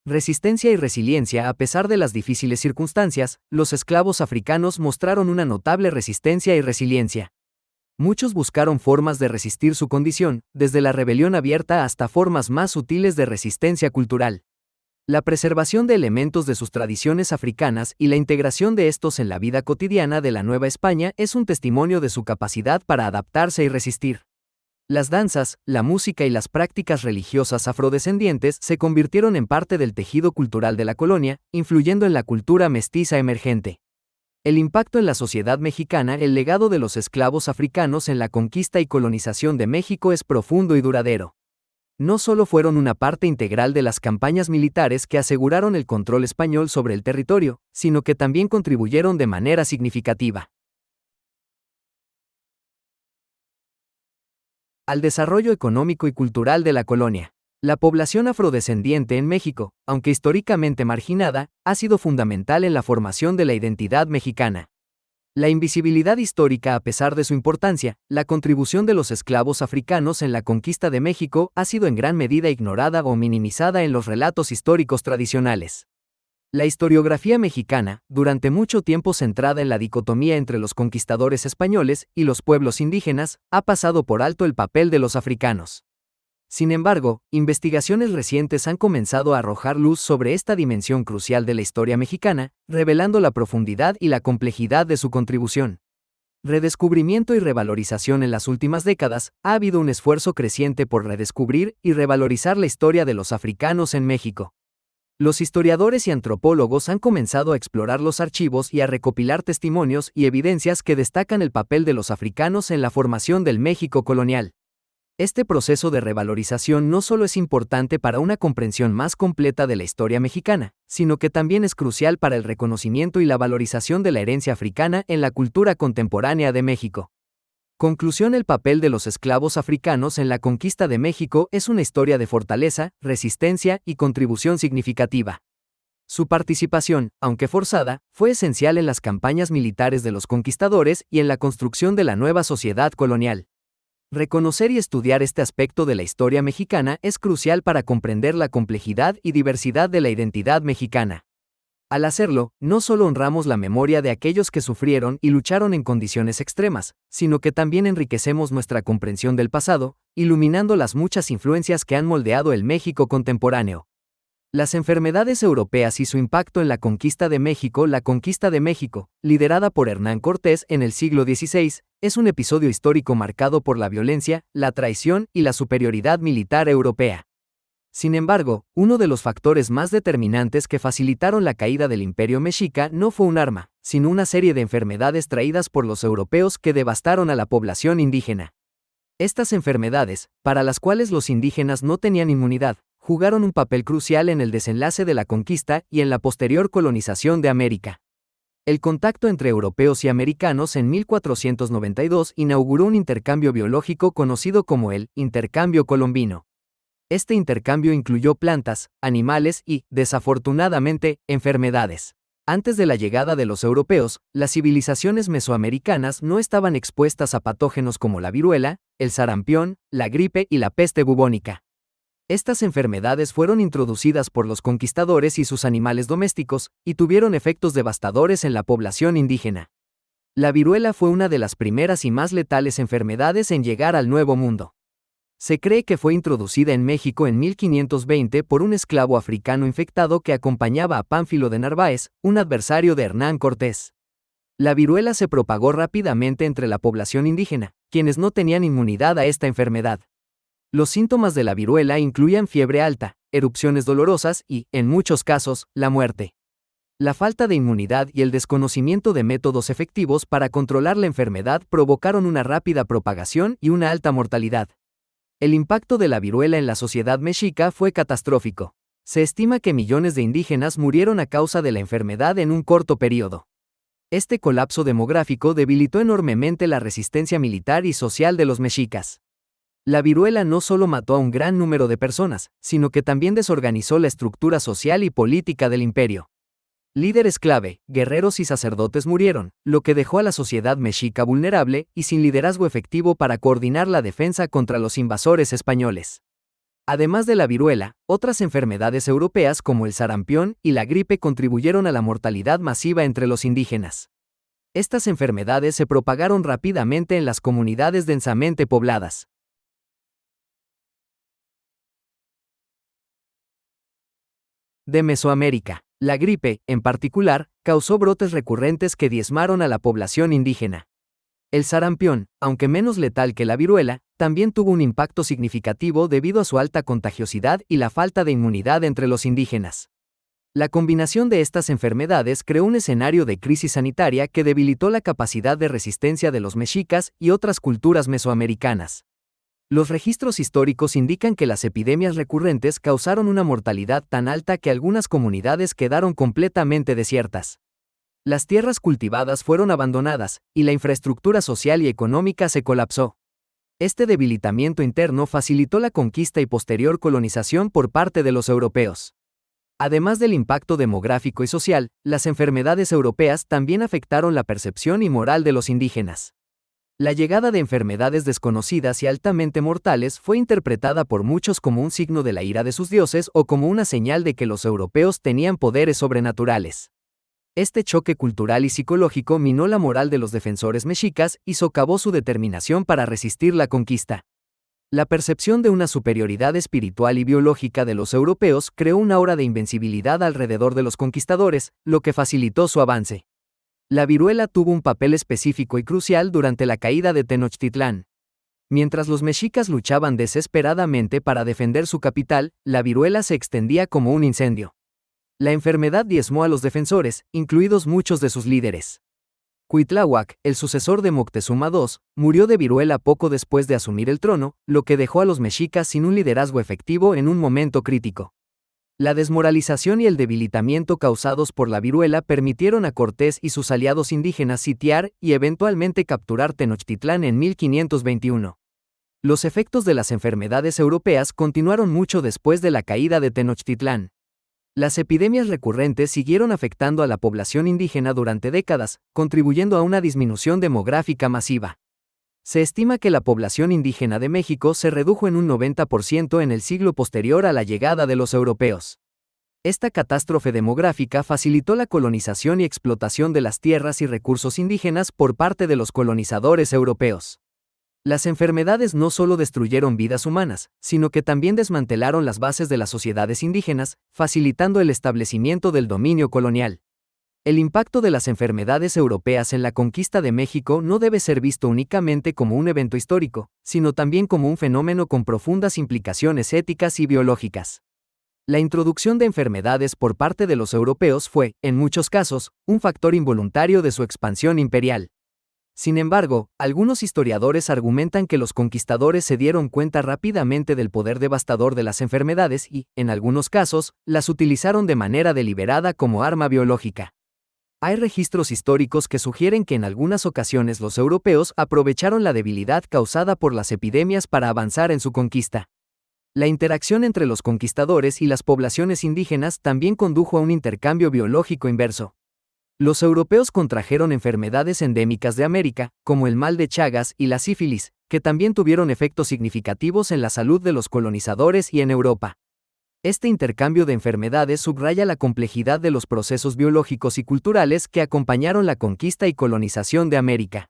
Resistencia y resiliencia. A pesar de las difíciles circunstancias, los esclavos africanos mostraron una notable resistencia y resiliencia. Muchos buscaron formas de resistir su condición, desde la rebelión abierta hasta formas más sutiles de resistencia cultural. La preservación de elementos de sus tradiciones africanas y la integración de estos en la vida cotidiana de la Nueva España es un testimonio de su capacidad para adaptarse y resistir. Las danzas, la música y las prácticas religiosas afrodescendientes se convirtieron en parte del tejido cultural de la colonia, influyendo en la cultura mestiza emergente. El impacto en la sociedad mexicana. El legado de los esclavos africanos en la conquista y colonización de México es profundo y duradero. No solo fueron una parte integral de las campañas militares que aseguraron el control español sobre el territorio, sino que también contribuyeron de manera significativa al desarrollo económico y cultural de la colonia. La población afrodescendiente en México, aunque históricamente marginada, ha sido fundamental en la formación de la identidad mexicana. La invisibilidad histórica. A pesar de su importancia, la contribución de los esclavos africanos en la conquista de México ha sido en gran medida ignorada o minimizada en los relatos históricos tradicionales. La historiografía mexicana, durante mucho tiempo centrada en la dicotomía entre los conquistadores españoles y los pueblos indígenas, ha pasado por alto el papel de los africanos. Sin embargo, investigaciones recientes han comenzado a arrojar luz sobre esta dimensión crucial de la historia mexicana, revelando la profundidad y la complejidad de su contribución. Redescubrimiento y revalorización. En las últimas décadas, ha habido un esfuerzo creciente por redescubrir y revalorizar la historia de los africanos en México. Los historiadores y antropólogos han comenzado a explorar los archivos y a recopilar testimonios y evidencias que destacan el papel de los africanos en la formación del México colonial. Este proceso de revalorización no solo es importante para una comprensión más completa de la historia mexicana, sino que también es crucial para el reconocimiento y la valorización de la herencia africana en la cultura contemporánea de México. Conclusión. El papel de los esclavos africanos en la conquista de México es una historia de fortaleza, resistencia y contribución significativa. Su participación, aunque forzada, fue esencial en las campañas militares de los conquistadores y en la construcción de la nueva sociedad colonial. Reconocer y estudiar este aspecto de la historia mexicana es crucial para comprender la complejidad y diversidad de la identidad mexicana. Al hacerlo, no solo honramos la memoria de aquellos que sufrieron y lucharon en condiciones extremas, sino que también enriquecemos nuestra comprensión del pasado, iluminando las muchas influencias que han moldeado el México contemporáneo. Las enfermedades europeas y su impacto en la conquista de México. La conquista de México, liderada por Hernán Cortés en el siglo XVI, es un episodio histórico marcado por la violencia, la traición y la superioridad militar europea. Sin embargo, uno de los factores más determinantes que facilitaron la caída del Imperio Mexica no fue un arma, sino una serie de enfermedades traídas por los europeos que devastaron a la población indígena. Estas enfermedades, para las cuales los indígenas no tenían inmunidad, jugaron un papel crucial en el desenlace de la conquista y en la posterior colonización de América. El contacto entre europeos y americanos en 1492 inauguró un intercambio biológico conocido como el intercambio colombino. Este intercambio incluyó plantas, animales y, desafortunadamente, enfermedades. Antes de la llegada de los europeos, las civilizaciones mesoamericanas no estaban expuestas a patógenos como la viruela, el sarampión, la gripe y la peste bubónica. Estas enfermedades fueron introducidas por los conquistadores y sus animales domésticos, y tuvieron efectos devastadores en la población indígena. La viruela fue una de las primeras y más letales enfermedades en llegar al Nuevo Mundo. Se cree que fue introducida en México en 1520 por un esclavo africano infectado que acompañaba a Pánfilo de Narváez, un adversario de Hernán Cortés. La viruela se propagó rápidamente entre la población indígena, quienes no tenían inmunidad a esta enfermedad. Los síntomas de la viruela incluían fiebre alta, erupciones dolorosas y, en muchos casos, la muerte. La falta de inmunidad y el desconocimiento de métodos efectivos para controlar la enfermedad provocaron una rápida propagación y una alta mortalidad. El impacto de la viruela en la sociedad mexica fue catastrófico. Se estima que millones de indígenas murieron a causa de la enfermedad en un corto periodo. Este colapso demográfico debilitó enormemente la resistencia militar y social de los mexicas. La viruela no solo mató a un gran número de personas, sino que también desorganizó la estructura social y política del imperio. Líderes clave, guerreros y sacerdotes murieron, lo que dejó a la sociedad mexica vulnerable y sin liderazgo efectivo para coordinar la defensa contra los invasores españoles. Además de la viruela, otras enfermedades europeas como el sarampión y la gripe contribuyeron a la mortalidad masiva entre los indígenas. Estas enfermedades se propagaron rápidamente en las comunidades densamente pobladas. De Mesoamérica, la gripe, en particular, causó brotes recurrentes que diezmaron a la población indígena. El sarampión, aunque menos letal que la viruela, también tuvo un impacto significativo debido a su alta contagiosidad y la falta de inmunidad entre los indígenas. La combinación de estas enfermedades creó un escenario de crisis sanitaria que debilitó la capacidad de resistencia de los mexicas y otras culturas mesoamericanas. Los registros históricos indican que las epidemias recurrentes causaron una mortalidad tan alta que algunas comunidades quedaron completamente desiertas. Las tierras cultivadas fueron abandonadas, y la infraestructura social y económica se colapsó. Este debilitamiento interno facilitó la conquista y posterior colonización por parte de los europeos. Además del impacto demográfico y social, las enfermedades europeas también afectaron la percepción y moral de los indígenas. La llegada de enfermedades desconocidas y altamente mortales fue interpretada por muchos como un signo de la ira de sus dioses o como una señal de que los europeos tenían poderes sobrenaturales. Este choque cultural y psicológico minó la moral de los defensores mexicas y socavó su determinación para resistir la conquista. La percepción de una superioridad espiritual y biológica de los europeos creó una aura de invencibilidad alrededor de los conquistadores, lo que facilitó su avance. La viruela tuvo un papel específico y crucial durante la caída de Tenochtitlán. Mientras los mexicas luchaban desesperadamente para defender su capital, la viruela se extendía como un incendio. La enfermedad diezmó a los defensores, incluidos muchos de sus líderes. Cuitláhuac, el sucesor de Moctezuma II, murió de viruela poco después de asumir el trono, lo que dejó a los mexicas sin un liderazgo efectivo en un momento crítico. La desmoralización y el debilitamiento causados por la viruela permitieron a Cortés y sus aliados indígenas sitiar y eventualmente capturar Tenochtitlán en 1521. Los efectos de las enfermedades europeas continuaron mucho después de la caída de Tenochtitlán. Las epidemias recurrentes siguieron afectando a la población indígena durante décadas, contribuyendo a una disminución demográfica masiva. Se estima que la población indígena de México se redujo en un 90% en el siglo posterior a la llegada de los europeos. Esta catástrofe demográfica facilitó la colonización y explotación de las tierras y recursos indígenas por parte de los colonizadores europeos. Las enfermedades no solo destruyeron vidas humanas, sino que también desmantelaron las bases de las sociedades indígenas, facilitando el establecimiento del dominio colonial. El impacto de las enfermedades europeas en la conquista de México no debe ser visto únicamente como un evento histórico, sino también como un fenómeno con profundas implicaciones éticas y biológicas. La introducción de enfermedades por parte de los europeos fue, en muchos casos, un factor involuntario de su expansión imperial. Sin embargo, algunos historiadores argumentan que los conquistadores se dieron cuenta rápidamente del poder devastador de las enfermedades y, en algunos casos, las utilizaron de manera deliberada como arma biológica. Hay registros históricos que sugieren que en algunas ocasiones los europeos aprovecharon la debilidad causada por las epidemias para avanzar en su conquista. La interacción entre los conquistadores y las poblaciones indígenas también condujo a un intercambio biológico inverso. Los europeos contrajeron enfermedades endémicas de América, como el mal de Chagas y la sífilis, que también tuvieron efectos significativos en la salud de los colonizadores y en Europa. Este intercambio de enfermedades subraya la complejidad de los procesos biológicos y culturales que acompañaron la conquista y colonización de América.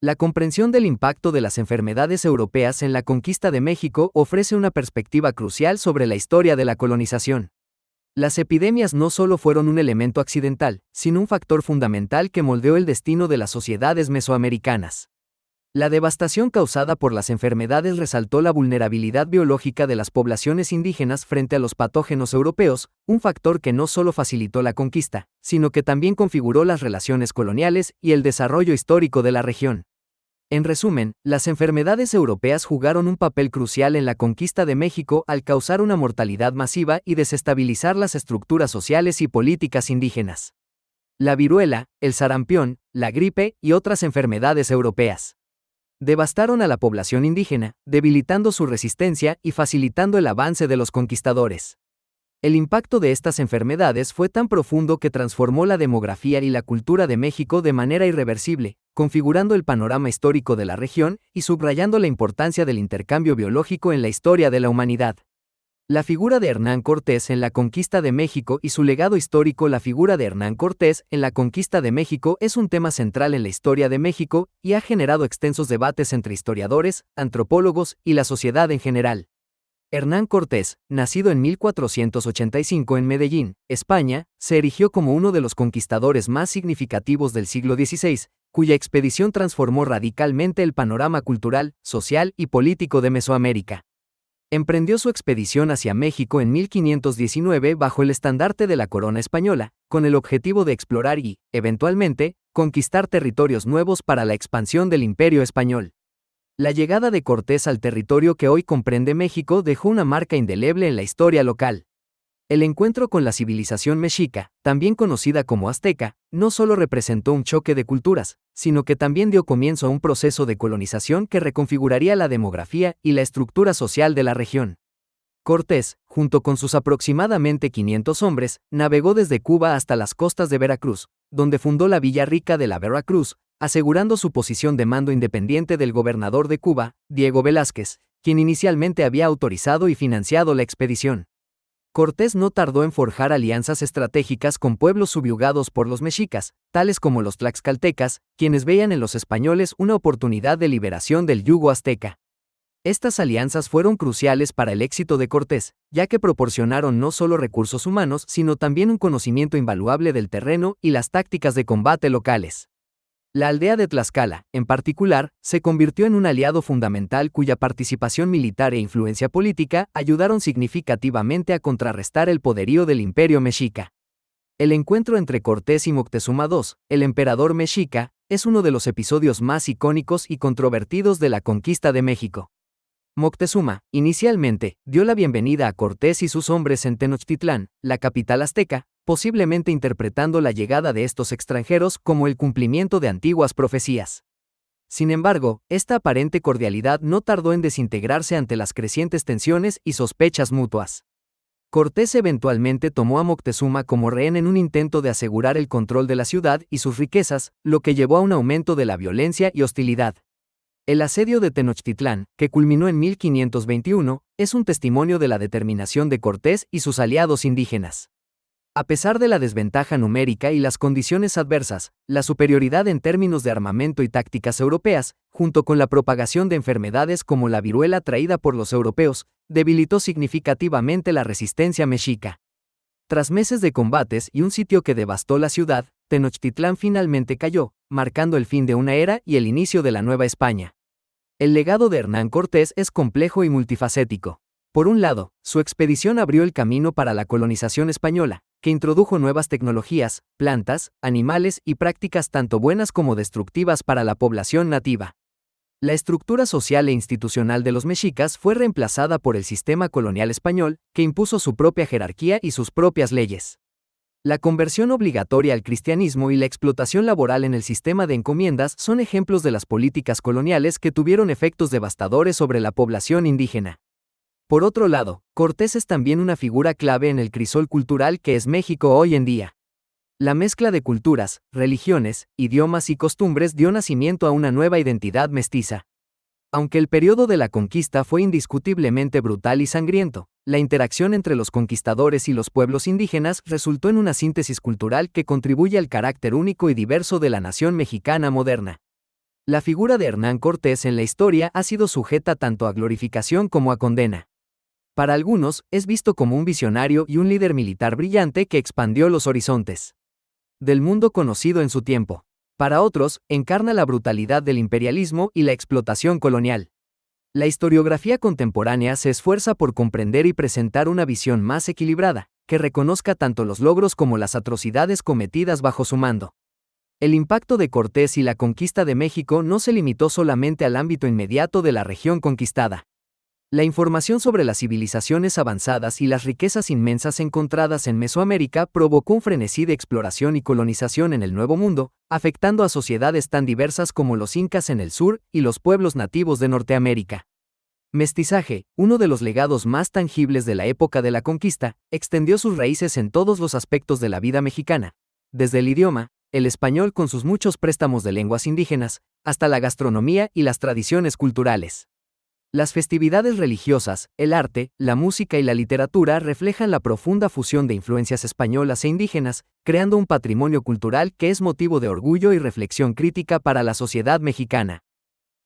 La comprensión del impacto de las enfermedades europeas en la conquista de México ofrece una perspectiva crucial sobre la historia de la colonización. Las epidemias no solo fueron un elemento accidental, sino un factor fundamental que moldeó el destino de las sociedades mesoamericanas. La devastación causada por las enfermedades resaltó la vulnerabilidad biológica de las poblaciones indígenas frente a los patógenos europeos, un factor que no solo facilitó la conquista, sino que también configuró las relaciones coloniales y el desarrollo histórico de la región. En resumen, las enfermedades europeas jugaron un papel crucial en la conquista de México al causar una mortalidad masiva y desestabilizar las estructuras sociales y políticas indígenas. La viruela, el sarampión, la gripe y otras enfermedades europeas devastaron a la población indígena, debilitando su resistencia y facilitando el avance de los conquistadores. El impacto de estas enfermedades fue tan profundo que transformó la demografía y la cultura de México de manera irreversible, configurando el panorama histórico de la región y subrayando la importancia del intercambio biológico en la historia de la humanidad. La figura de Hernán Cortés en la conquista de México y su legado histórico. La figura de Hernán Cortés en la conquista de México es un tema central en la historia de México y ha generado extensos debates entre historiadores, antropólogos y la sociedad en general. Hernán Cortés, nacido en 1485 en Medellín, España, se erigió como uno de los conquistadores más significativos del siglo XVI, cuya expedición transformó radicalmente el panorama cultural, social y político de Mesoamérica. Emprendió su expedición hacia México en 1519 bajo el estandarte de la corona española, con el objetivo de explorar y, eventualmente, conquistar territorios nuevos para la expansión del Imperio español. La llegada de Cortés al territorio que hoy comprende México dejó una marca indeleble en la historia local. El encuentro con la civilización mexica, también conocida como azteca, no solo representó un choque de culturas, sino que también dio comienzo a un proceso de colonización que reconfiguraría la demografía y la estructura social de la región. Cortés, junto con sus aproximadamente 500 hombres, navegó desde Cuba hasta las costas de Veracruz, donde fundó la Villa Rica de la Veracruz, asegurando su posición de mando independiente del gobernador de Cuba, Diego Velázquez, quien inicialmente había autorizado y financiado la expedición. Cortés no tardó en forjar alianzas estratégicas con pueblos subyugados por los mexicas, tales como los tlaxcaltecas, quienes veían en los españoles una oportunidad de liberación del yugo azteca. Estas alianzas fueron cruciales para el éxito de Cortés, ya que proporcionaron no solo recursos humanos, sino también un conocimiento invaluable del terreno y las tácticas de combate locales. La aldea de Tlaxcala, en particular, se convirtió en un aliado fundamental cuya participación militar e influencia política ayudaron significativamente a contrarrestar el poderío del Imperio mexica. El encuentro entre Cortés y Moctezuma II, el emperador mexica, es uno de los episodios más icónicos y controvertidos de la conquista de México. Moctezuma, inicialmente, dio la bienvenida a Cortés y sus hombres en Tenochtitlán, la capital azteca, posiblemente interpretando la llegada de estos extranjeros como el cumplimiento de antiguas profecías. Sin embargo, esta aparente cordialidad no tardó en desintegrarse ante las crecientes tensiones y sospechas mutuas. Cortés eventualmente tomó a Moctezuma como rehén en un intento de asegurar el control de la ciudad y sus riquezas, lo que llevó a un aumento de la violencia y hostilidad. El asedio de Tenochtitlán, que culminó en 1521, es un testimonio de la determinación de Cortés y sus aliados indígenas. A pesar de la desventaja numérica y las condiciones adversas, la superioridad en términos de armamento y tácticas europeas, junto con la propagación de enfermedades como la viruela traída por los europeos, debilitó significativamente la resistencia mexica. Tras meses de combates y un sitio que devastó la ciudad, Tenochtitlán finalmente cayó, marcando el fin de una era y el inicio de la Nueva España. El legado de Hernán Cortés es complejo y multifacético. Por un lado, su expedición abrió el camino para la colonización española, que introdujo nuevas tecnologías, plantas, animales y prácticas tanto buenas como destructivas para la población nativa. La estructura social e institucional de los mexicas fue reemplazada por el sistema colonial español, que impuso su propia jerarquía y sus propias leyes. La conversión obligatoria al cristianismo y la explotación laboral en el sistema de encomiendas son ejemplos de las políticas coloniales que tuvieron efectos devastadores sobre la población indígena. Por otro lado, Cortés es también una figura clave en el crisol cultural que es México hoy en día. La mezcla de culturas, religiones, idiomas y costumbres dio nacimiento a una nueva identidad mestiza. Aunque el periodo de la conquista fue indiscutiblemente brutal y sangriento, la interacción entre los conquistadores y los pueblos indígenas resultó en una síntesis cultural que contribuye al carácter único y diverso de la nación mexicana moderna. La figura de Hernán Cortés en la historia ha sido sujeta tanto a glorificación como a condena. Para algunos, es visto como un visionario y un líder militar brillante que expandió los horizontes del mundo conocido en su tiempo. Para otros, encarna la brutalidad del imperialismo y la explotación colonial. La historiografía contemporánea se esfuerza por comprender y presentar una visión más equilibrada, que reconozca tanto los logros como las atrocidades cometidas bajo su mando. El impacto de Cortés y la conquista de México no se limitó solamente al ámbito inmediato de la región conquistada. La información sobre las civilizaciones avanzadas y las riquezas inmensas encontradas en Mesoamérica provocó un frenesí de exploración y colonización en el Nuevo Mundo, afectando a sociedades tan diversas como los incas en el sur y los pueblos nativos de Norteamérica. Mestizaje, uno de los legados más tangibles de la época de la conquista, extendió sus raíces en todos los aspectos de la vida mexicana, desde el idioma, el español con sus muchos préstamos de lenguas indígenas, hasta la gastronomía y las tradiciones culturales. Las festividades religiosas, el arte, la música y la literatura reflejan la profunda fusión de influencias españolas e indígenas, creando un patrimonio cultural que es motivo de orgullo y reflexión crítica para la sociedad mexicana.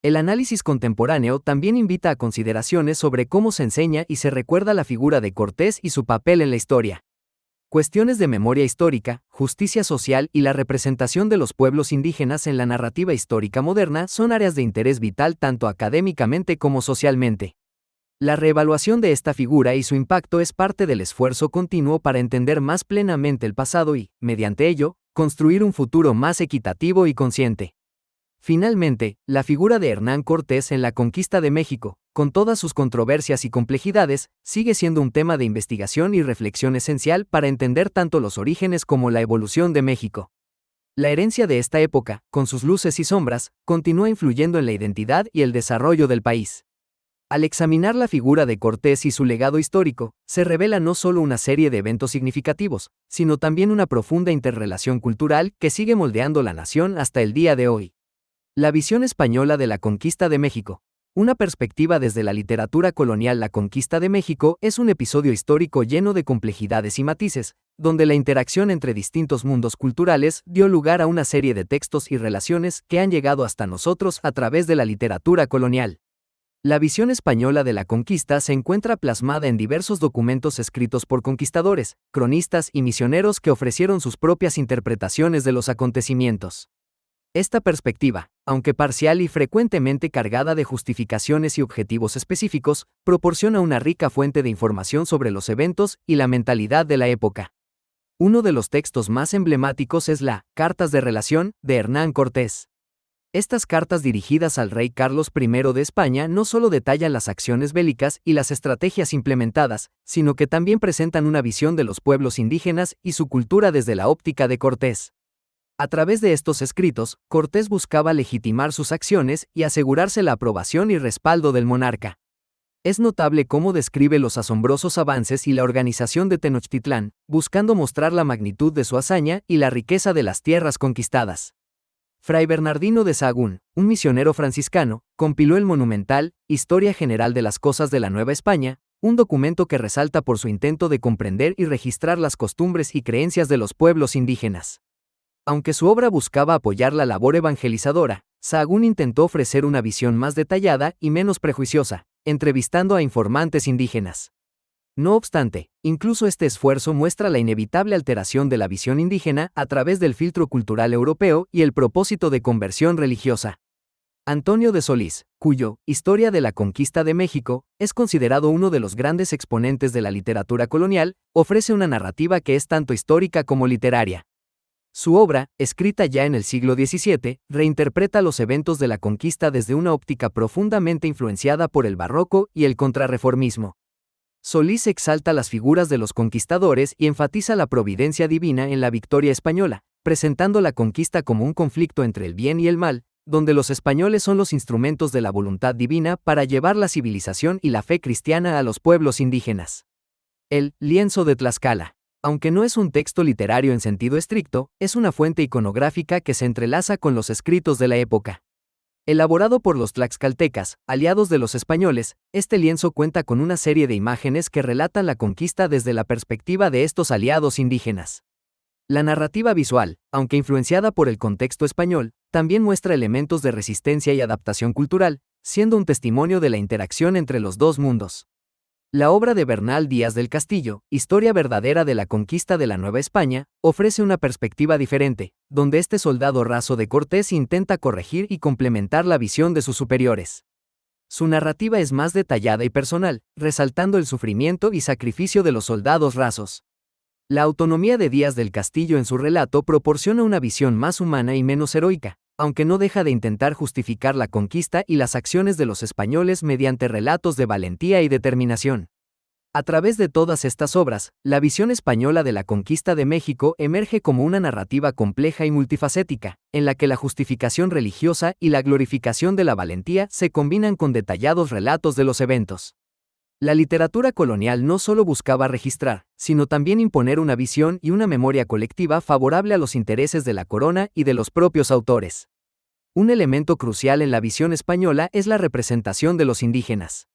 El análisis contemporáneo también invita a consideraciones sobre cómo se enseña y se recuerda la figura de Cortés y su papel en la historia. Cuestiones de memoria histórica, justicia social y la representación de los pueblos indígenas en la narrativa histórica moderna son áreas de interés vital tanto académicamente como socialmente. La reevaluación de esta figura y su impacto es parte del esfuerzo continuo para entender más plenamente el pasado y, mediante ello, construir un futuro más equitativo y consciente. Finalmente, la figura de Hernán Cortés en la conquista de México, con todas sus controversias y complejidades, sigue siendo un tema de investigación y reflexión esencial para entender tanto los orígenes como la evolución de México. La herencia de esta época, con sus luces y sombras, continúa influyendo en la identidad y el desarrollo del país. Al examinar la figura de Cortés y su legado histórico, se revela no solo una serie de eventos significativos, sino también una profunda interrelación cultural que sigue moldeando la nación hasta el día de hoy. La visión española de la conquista de México. Una perspectiva desde la literatura colonial. La conquista de México es un episodio histórico lleno de complejidades y matices, donde la interacción entre distintos mundos culturales dio lugar a una serie de textos y relaciones que han llegado hasta nosotros a través de la literatura colonial. La visión española de la conquista se encuentra plasmada en diversos documentos escritos por conquistadores, cronistas y misioneros que ofrecieron sus propias interpretaciones de los acontecimientos. Esta perspectiva, aunque parcial y frecuentemente cargada de justificaciones y objetivos específicos, proporciona una rica fuente de información sobre los eventos y la mentalidad de la época. Uno de los textos más emblemáticos es la Cartas de Relación de Hernán Cortés. Estas cartas dirigidas al rey Carlos I de España no solo detallan las acciones bélicas y las estrategias implementadas, sino que también presentan una visión de los pueblos indígenas y su cultura desde la óptica de Cortés. A través de estos escritos, Cortés buscaba legitimar sus acciones y asegurarse la aprobación y respaldo del monarca. Es notable cómo describe los asombrosos avances y la organización de Tenochtitlán, buscando mostrar la magnitud de su hazaña y la riqueza de las tierras conquistadas. Fray Bernardino de Sahagún, un misionero franciscano, compiló el monumental Historia General de las Cosas de la Nueva España, un documento que resalta por su intento de comprender y registrar las costumbres y creencias de los pueblos indígenas. Aunque su obra buscaba apoyar la labor evangelizadora, Sahagún intentó ofrecer una visión más detallada y menos prejuiciosa, entrevistando a informantes indígenas. No obstante, incluso este esfuerzo muestra la inevitable alteración de la visión indígena a través del filtro cultural europeo y el propósito de conversión religiosa. Antonio de Solís, cuyo Historia de la Conquista de México es considerado uno de los grandes exponentes de la literatura colonial, ofrece una narrativa que es tanto histórica como literaria. Su obra, escrita ya en el siglo XVII, reinterpreta los eventos de la conquista desde una óptica profundamente influenciada por el barroco y el contrarreformismo. Solís exalta las figuras de los conquistadores y enfatiza la providencia divina en la victoria española, presentando la conquista como un conflicto entre el bien y el mal, donde los españoles son los instrumentos de la voluntad divina para llevar la civilización y la fe cristiana a los pueblos indígenas. El lienzo de Tlaxcala. Aunque no es un texto literario en sentido estricto, es una fuente iconográfica que se entrelaza con los escritos de la época. Elaborado por los tlaxcaltecas, aliados de los españoles, este lienzo cuenta con una serie de imágenes que relatan la conquista desde la perspectiva de estos aliados indígenas. La narrativa visual, aunque influenciada por el contexto español, también muestra elementos de resistencia y adaptación cultural, siendo un testimonio de la interacción entre los dos mundos. La obra de Bernal Díaz del Castillo, Historia verdadera de la conquista de la Nueva España, ofrece una perspectiva diferente, donde este soldado raso de Cortés intenta corregir y complementar la visión de sus superiores. Su narrativa es más detallada y personal, resaltando el sufrimiento y sacrificio de los soldados rasos. La autonomía de Díaz del Castillo en su relato proporciona una visión más humana y menos heroica, aunque no deja de intentar justificar la conquista y las acciones de los españoles mediante relatos de valentía y determinación. A través de todas estas obras, la visión española de la conquista de México emerge como una narrativa compleja y multifacética, en la que la justificación religiosa y la glorificación de la valentía se combinan con detallados relatos de los eventos. La literatura colonial no solo buscaba registrar, sino también imponer una visión y una memoria colectiva favorable a los intereses de la corona y de los propios autores. Un elemento crucial en la visión española es la representación de los indígenas.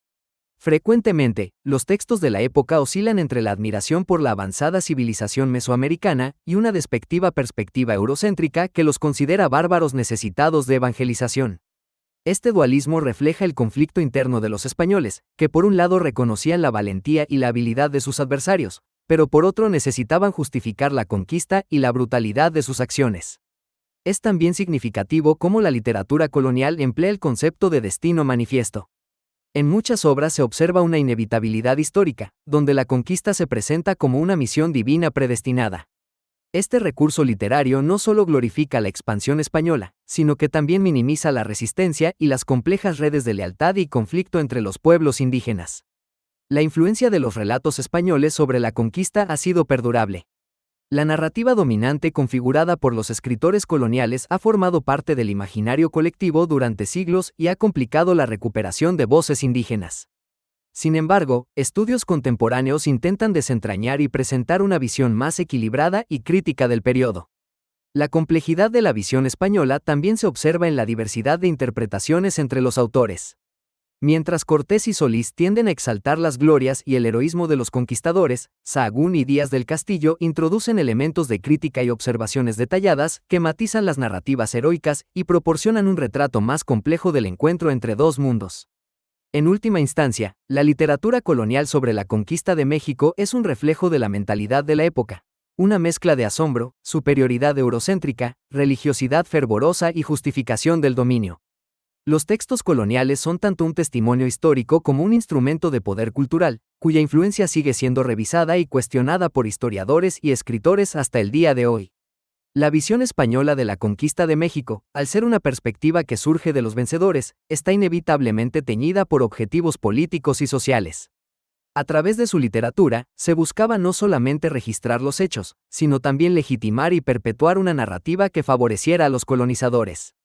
Frecuentemente, los textos de la época oscilan entre la admiración por la avanzada civilización mesoamericana y una despectiva perspectiva eurocéntrica que los considera bárbaros necesitados de evangelización. Este dualismo refleja el conflicto interno de los españoles, que por un lado reconocían la valentía y la habilidad de sus adversarios, pero por otro necesitaban justificar la conquista y la brutalidad de sus acciones. Es también significativo cómo la literatura colonial emplea el concepto de destino manifiesto. En muchas obras se observa una inevitabilidad histórica, donde la conquista se presenta como una misión divina predestinada. Este recurso literario no solo glorifica la expansión española, sino que también minimiza la resistencia y las complejas redes de lealtad y conflicto entre los pueblos indígenas. La influencia de los relatos españoles sobre la conquista ha sido perdurable. La narrativa dominante configurada por los escritores coloniales ha formado parte del imaginario colectivo durante siglos y ha complicado la recuperación de voces indígenas. Sin embargo, estudios contemporáneos intentan desentrañar y presentar una visión más equilibrada y crítica del periodo. La complejidad de la visión española también se observa en la diversidad de interpretaciones entre los autores. Mientras Cortés y Solís tienden a exaltar las glorias y el heroísmo de los conquistadores, Sahagún y Díaz del Castillo introducen elementos de crítica y observaciones detalladas que matizan las narrativas heroicas y proporcionan un retrato más complejo del encuentro entre dos mundos. En última instancia, la literatura colonial sobre la conquista de México es un reflejo de la mentalidad de la época, una mezcla de asombro, superioridad eurocéntrica, religiosidad fervorosa y justificación del dominio. Los textos coloniales son tanto un testimonio histórico como un instrumento de poder cultural, cuya influencia sigue siendo revisada y cuestionada por historiadores y escritores hasta el día de hoy. La visión española de la conquista de México, al ser una perspectiva que surge de los vencedores, está inevitablemente teñida por objetivos políticos y sociales. A través de su literatura, se buscaba no solamente registrar los hechos, sino también legitimar y perpetuar una narrativa que favoreciera a los colonizadores.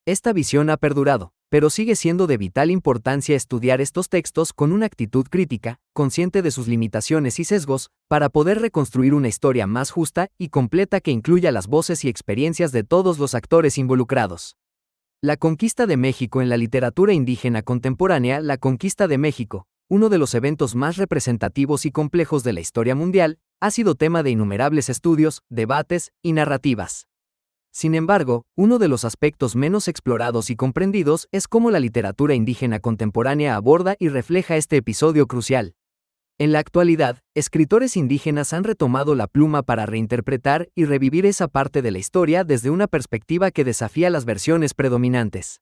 Esta visión ha perdurado, pero sigue siendo de vital importancia estudiar estos textos con una actitud crítica, consciente de sus limitaciones y sesgos, para poder reconstruir una historia más justa y completa que incluya las voces y experiencias de todos los actores involucrados. La conquista de México en la literatura indígena contemporánea. La conquista de México, uno de los eventos más representativos y complejos de la historia mundial, ha sido tema de innumerables estudios, debates y narrativas. Sin embargo, uno de los aspectos menos explorados y comprendidos es cómo la literatura indígena contemporánea aborda y refleja este episodio crucial. En la actualidad, escritores indígenas han retomado la pluma para reinterpretar y revivir esa parte de la historia desde una perspectiva que desafía las versiones predominantes.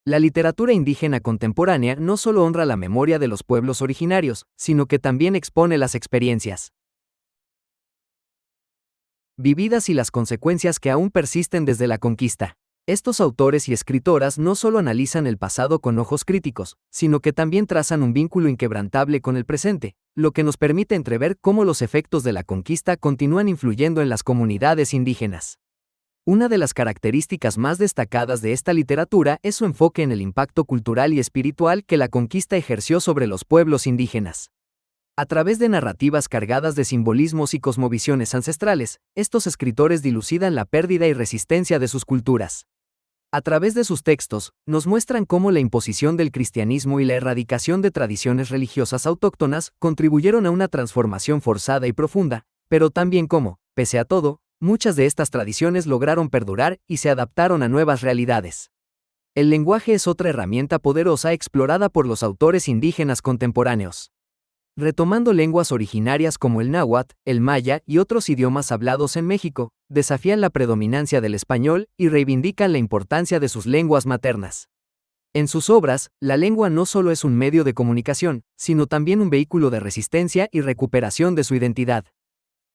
La literatura indígena contemporánea no solo honra la memoria de los pueblos originarios, sino que también expone las experiencias vividas y las consecuencias que aún persisten desde la conquista. Estos autores y escritoras no solo analizan el pasado con ojos críticos, sino que también trazan un vínculo inquebrantable con el presente, lo que nos permite entrever cómo los efectos de la conquista continúan influyendo en las comunidades indígenas. Una de las características más destacadas de esta literatura es su enfoque en el impacto cultural y espiritual que la conquista ejerció sobre los pueblos indígenas. A través de narrativas cargadas de simbolismos y cosmovisiones ancestrales, estos escritores dilucidan la pérdida y resistencia de sus culturas. A través de sus textos, nos muestran cómo la imposición del cristianismo y la erradicación de tradiciones religiosas autóctonas contribuyeron a una transformación forzada y profunda, pero también cómo, pese a todo, muchas de estas tradiciones lograron perdurar y se adaptaron a nuevas realidades. El lenguaje es otra herramienta poderosa explorada por los autores indígenas contemporáneos. Retomando lenguas originarias como el náhuatl, el maya y otros idiomas hablados en México, desafían la predominancia del español y reivindican la importancia de sus lenguas maternas. En sus obras, la lengua no solo es un medio de comunicación, sino también un vehículo de resistencia y recuperación de su identidad.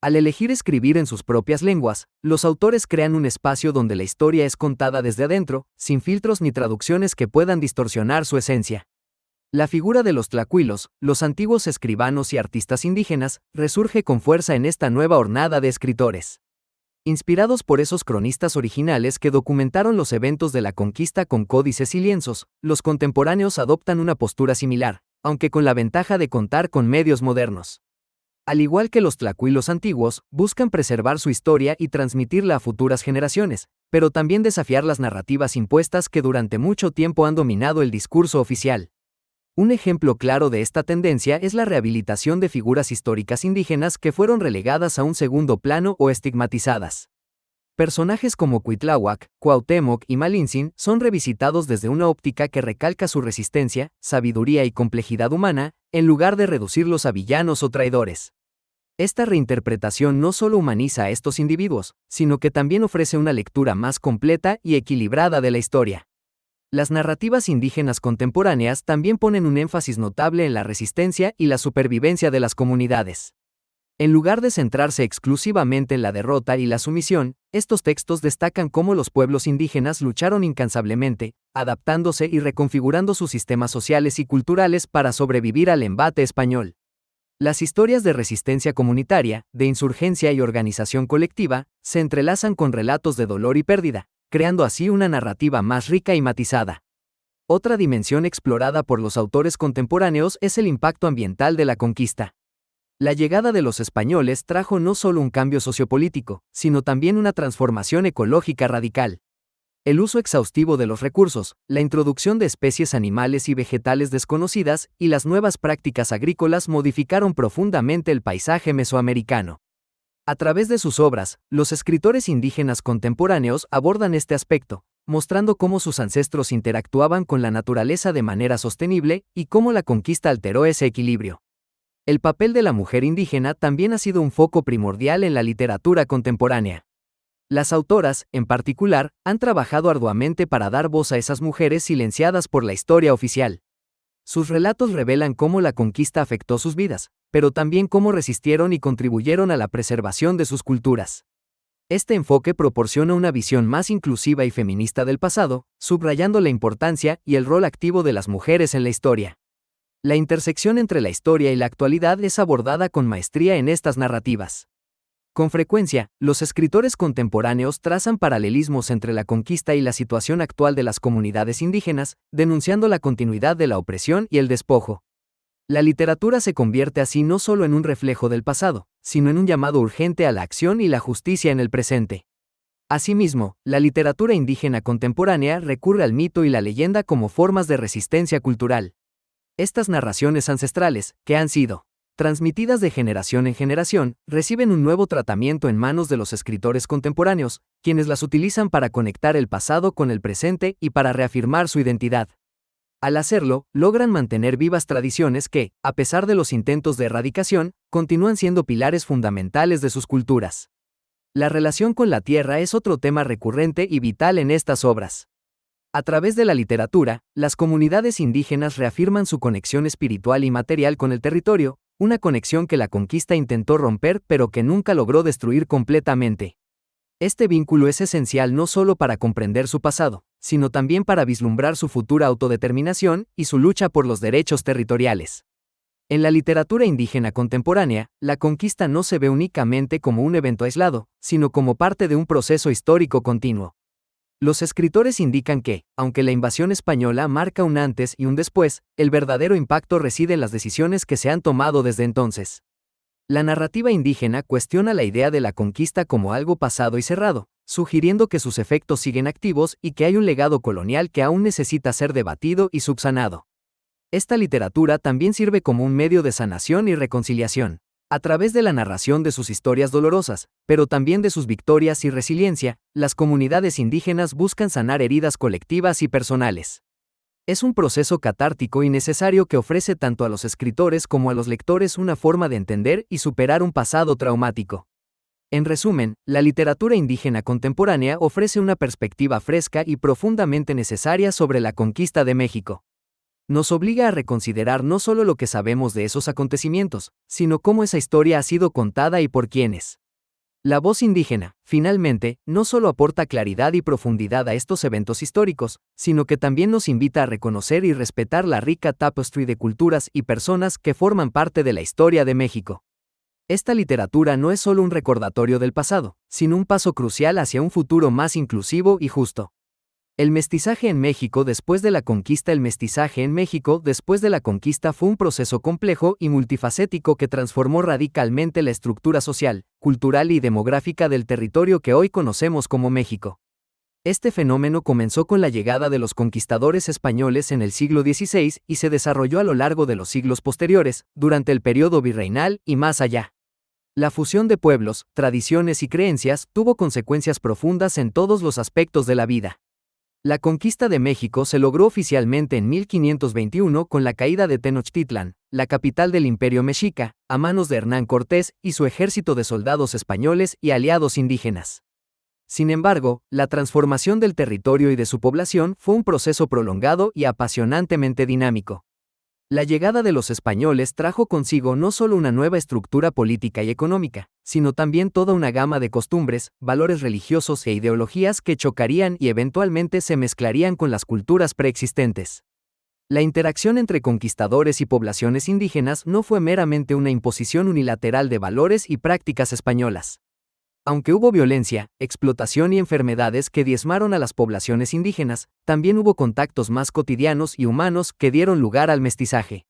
Al elegir escribir en sus propias lenguas, los autores crean un espacio donde la historia es contada desde adentro, sin filtros ni traducciones que puedan distorsionar su esencia. La figura de los tlacuilos, los antiguos escribanos y artistas indígenas, resurge con fuerza en esta nueva hornada de escritores. Inspirados por esos cronistas originales que documentaron los eventos de la conquista con códices y lienzos, los contemporáneos adoptan una postura similar, aunque con la ventaja de contar con medios modernos. Al igual que los tlacuilos antiguos, buscan preservar su historia y transmitirla a futuras generaciones, pero también desafiar las narrativas impuestas que durante mucho tiempo han dominado el discurso oficial. Un ejemplo claro de esta tendencia es la rehabilitación de figuras históricas indígenas que fueron relegadas a un segundo plano o estigmatizadas. Personajes como Cuitláhuac, Cuauhtémoc y Malintzin son revisitados desde una óptica que recalca su resistencia, sabiduría y complejidad humana, en lugar de reducirlos a villanos o traidores. Esta reinterpretación no solo humaniza a estos individuos, sino que también ofrece una lectura más completa y equilibrada de la historia. Las narrativas indígenas contemporáneas también ponen un énfasis notable en la resistencia y la supervivencia de las comunidades. En lugar de centrarse exclusivamente en la derrota y la sumisión, estos textos destacan cómo los pueblos indígenas lucharon incansablemente, adaptándose y reconfigurando sus sistemas sociales y culturales para sobrevivir al embate español. Las historias de resistencia comunitaria, de insurgencia y organización colectiva, se entrelazan con relatos de dolor y pérdida, creando así una narrativa más rica y matizada. Otra dimensión explorada por los autores contemporáneos es el impacto ambiental de la conquista. La llegada de los españoles trajo no solo un cambio sociopolítico, sino también una transformación ecológica radical. El uso exhaustivo de los recursos, la introducción de especies animales y vegetales desconocidas y las nuevas prácticas agrícolas modificaron profundamente el paisaje mesoamericano. A través de sus obras, los escritores indígenas contemporáneos abordan este aspecto, mostrando cómo sus ancestros interactuaban con la naturaleza de manera sostenible y cómo la conquista alteró ese equilibrio. El papel de la mujer indígena también ha sido un foco primordial en la literatura contemporánea. Las autoras, en particular, han trabajado arduamente para dar voz a esas mujeres silenciadas por la historia oficial. Sus relatos revelan cómo la conquista afectó sus vidas, pero también cómo resistieron y contribuyeron a la preservación de sus culturas. Este enfoque proporciona una visión más inclusiva y feminista del pasado, subrayando la importancia y el rol activo de las mujeres en la historia. La intersección entre la historia y la actualidad es abordada con maestría en estas narrativas. Con frecuencia, los escritores contemporáneos trazan paralelismos entre la conquista y la situación actual de las comunidades indígenas, denunciando la continuidad de la opresión y el despojo. La literatura se convierte así no solo en un reflejo del pasado, sino en un llamado urgente a la acción y la justicia en el presente. Asimismo, la literatura indígena contemporánea recurre al mito y la leyenda como formas de resistencia cultural. Estas narraciones ancestrales, que han sido transmitidas de generación en generación, reciben un nuevo tratamiento en manos de los escritores contemporáneos, quienes las utilizan para conectar el pasado con el presente y para reafirmar su identidad. Al hacerlo, logran mantener vivas tradiciones que, a pesar de los intentos de erradicación, continúan siendo pilares fundamentales de sus culturas. La relación con la tierra es otro tema recurrente y vital en estas obras. A través de la literatura, las comunidades indígenas reafirman su conexión espiritual y material con el territorio, una conexión que la conquista intentó romper pero que nunca logró destruir completamente. Este vínculo es esencial no solo para comprender su pasado, sino también para vislumbrar su futura autodeterminación y su lucha por los derechos territoriales. En la literatura indígena contemporánea, la conquista no se ve únicamente como un evento aislado, sino como parte de un proceso histórico continuo. Los escritores indican que, aunque la invasión española marca un antes y un después, el verdadero impacto reside en las decisiones que se han tomado desde entonces. La narrativa indígena cuestiona la idea de la conquista como algo pasado y cerrado, sugiriendo que sus efectos siguen activos y que hay un legado colonial que aún necesita ser debatido y subsanado. Esta literatura también sirve como un medio de sanación y reconciliación, a través de la narración de sus historias dolorosas, pero también de sus victorias y resiliencia. Las comunidades indígenas buscan sanar heridas colectivas y personales. Es un proceso catártico y necesario que ofrece tanto a los escritores como a los lectores una forma de entender y superar un pasado traumático. En resumen, la literatura indígena contemporánea ofrece una perspectiva fresca y profundamente necesaria sobre la conquista de México. Nos obliga a reconsiderar no solo lo que sabemos de esos acontecimientos, sino cómo esa historia ha sido contada y por quiénes. La voz indígena, finalmente, no solo aporta claridad y profundidad a estos eventos históricos, sino que también nos invita a reconocer y respetar la rica tapestry de culturas y personas que forman parte de la historia de México. Esta literatura no es solo un recordatorio del pasado, sino un paso crucial hacia un futuro más inclusivo y justo. El mestizaje en México después de la conquista. El mestizaje en México después de la conquista fue un proceso complejo y multifacético que transformó radicalmente la estructura social, cultural y demográfica del territorio que hoy conocemos como México. Este fenómeno comenzó con la llegada de los conquistadores españoles en el siglo XVI y se desarrolló a lo largo de los siglos posteriores, durante el periodo virreinal y más allá. La fusión de pueblos, tradiciones y creencias tuvo consecuencias profundas en todos los aspectos de la vida. La conquista de México se logró oficialmente en 1521 con la caída de Tenochtitlan, la capital del Imperio Mexica, a manos de Hernán Cortés y su ejército de soldados españoles y aliados indígenas. Sin embargo, la transformación del territorio y de su población fue un proceso prolongado y apasionantemente dinámico. La llegada de los españoles trajo consigo no solo una nueva estructura política y económica, sino también toda una gama de costumbres, valores religiosos e ideologías que chocarían y eventualmente se mezclarían con las culturas preexistentes. La interacción entre conquistadores y poblaciones indígenas no fue meramente una imposición unilateral de valores y prácticas españolas. Aunque hubo violencia, explotación y enfermedades que diezmaron a las poblaciones indígenas, también hubo contactos más cotidianos y humanos que dieron lugar al mestizaje.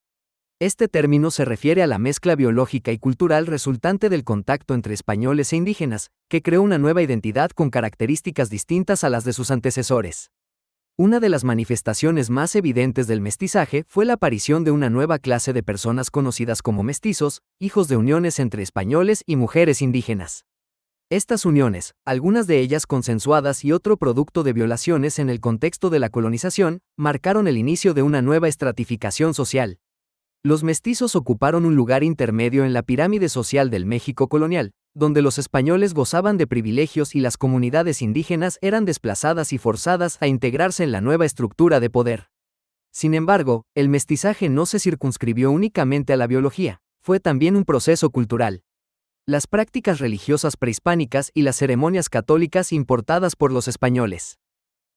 Este término se refiere a la mezcla biológica y cultural resultante del contacto entre españoles e indígenas, que creó una nueva identidad con características distintas a las de sus antecesores. Una de las manifestaciones más evidentes del mestizaje fue la aparición de una nueva clase de personas conocidas como mestizos, hijos de uniones entre españoles y mujeres indígenas. Estas uniones, algunas de ellas consensuadas y otro producto de violaciones en el contexto de la colonización, marcaron el inicio de una nueva estratificación social. Los mestizos ocuparon un lugar intermedio en la pirámide social del México colonial, donde los españoles gozaban de privilegios y las comunidades indígenas eran desplazadas y forzadas a integrarse en la nueva estructura de poder. Sin embargo, el mestizaje no se circunscribió únicamente a la biología, fue también un proceso cultural. Las prácticas religiosas prehispánicas y las ceremonias católicas importadas por los españoles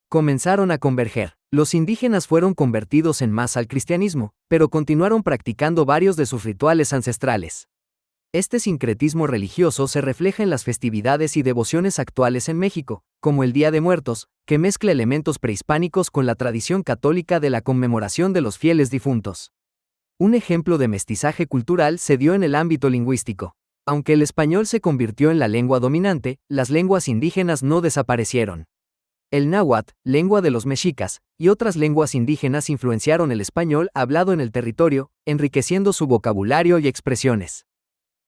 comenzaron a converger. Los indígenas fueron convertidos en masa al cristianismo, pero continuaron practicando varios de sus rituales ancestrales. Este sincretismo religioso se refleja en las festividades y devociones actuales en México, como el Día de Muertos, que mezcla elementos prehispánicos con la tradición católica de la conmemoración de los fieles difuntos. Un ejemplo de mestizaje cultural se dio en el ámbito lingüístico. Aunque el español se convirtió en la lengua dominante, las lenguas indígenas no desaparecieron. El náhuatl, lengua de los mexicas, y otras lenguas indígenas influenciaron el español hablado en el territorio, enriqueciendo su vocabulario y expresiones.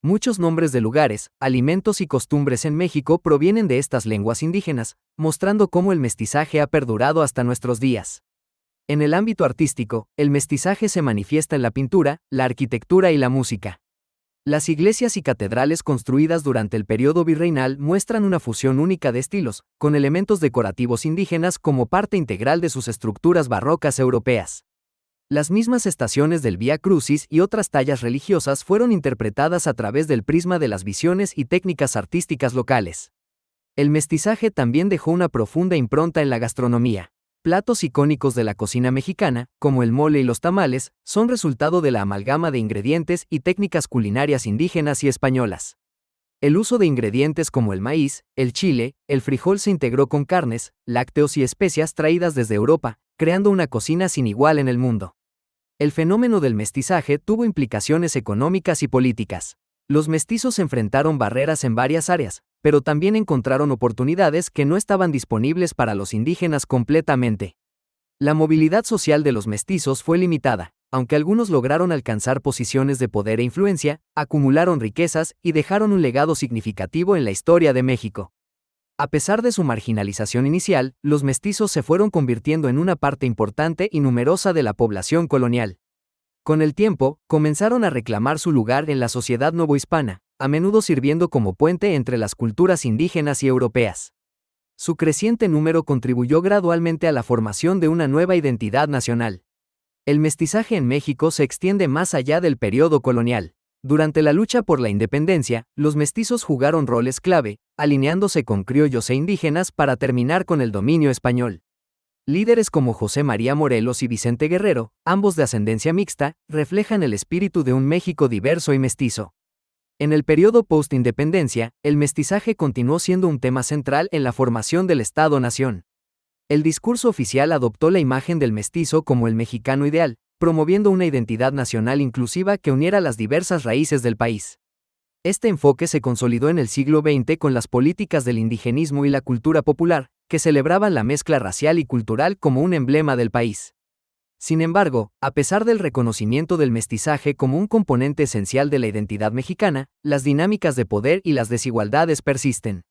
Muchos nombres de lugares, alimentos y costumbres en México provienen de estas lenguas indígenas, mostrando cómo el mestizaje ha perdurado hasta nuestros días. En el ámbito artístico, el mestizaje se manifiesta en la pintura, la arquitectura y la música. Las iglesias y catedrales construidas durante el periodo virreinal muestran una fusión única de estilos, con elementos decorativos indígenas como parte integral de sus estructuras barrocas europeas. Las mismas estaciones del Vía Crucis y otras tallas religiosas fueron interpretadas a través del prisma de las visiones y técnicas artísticas locales. El mestizaje también dejó una profunda impronta en la gastronomía. Platos icónicos de la cocina mexicana, como el mole y los tamales, son resultado de la amalgama de ingredientes y técnicas culinarias indígenas y españolas. El uso de ingredientes como el maíz, el chile, el frijol se integró con carnes, lácteos y especias traídas desde Europa, creando una cocina sin igual en el mundo. El fenómeno del mestizaje tuvo implicaciones económicas y políticas. Los mestizos enfrentaron barreras en varias áreas, pero también encontraron oportunidades que no estaban disponibles para los indígenas completamente. La movilidad social de los mestizos fue limitada, aunque algunos lograron alcanzar posiciones de poder e influencia, acumularon riquezas y dejaron un legado significativo en la historia de México. A pesar de su marginalización inicial, los mestizos se fueron convirtiendo en una parte importante y numerosa de la población colonial. Con el tiempo, comenzaron a reclamar su lugar en la sociedad novohispana, a menudo sirviendo como puente entre las culturas indígenas y europeas. Su creciente número contribuyó gradualmente a la formación de una nueva identidad nacional. El mestizaje en México se extiende más allá del periodo colonial. Durante la lucha por la independencia, los mestizos jugaron roles clave, alineándose con criollos e indígenas para terminar con el dominio español. Líderes como José María Morelos y Vicente Guerrero, ambos de ascendencia mixta, reflejan el espíritu de un México diverso y mestizo. En el periodo post-independencia, el mestizaje continuó siendo un tema central en la formación del Estado-nación. El discurso oficial adoptó la imagen del mestizo como el mexicano ideal, promoviendo una identidad nacional inclusiva que uniera las diversas raíces del país. Este enfoque se consolidó en el siglo XX con las políticas del indigenismo y la cultura popular, que celebraban la mezcla racial y cultural como un emblema del país. Sin embargo, a pesar del reconocimiento del mestizaje como un componente esencial de la identidad mexicana, las dinámicas de poder y las desigualdades persisten.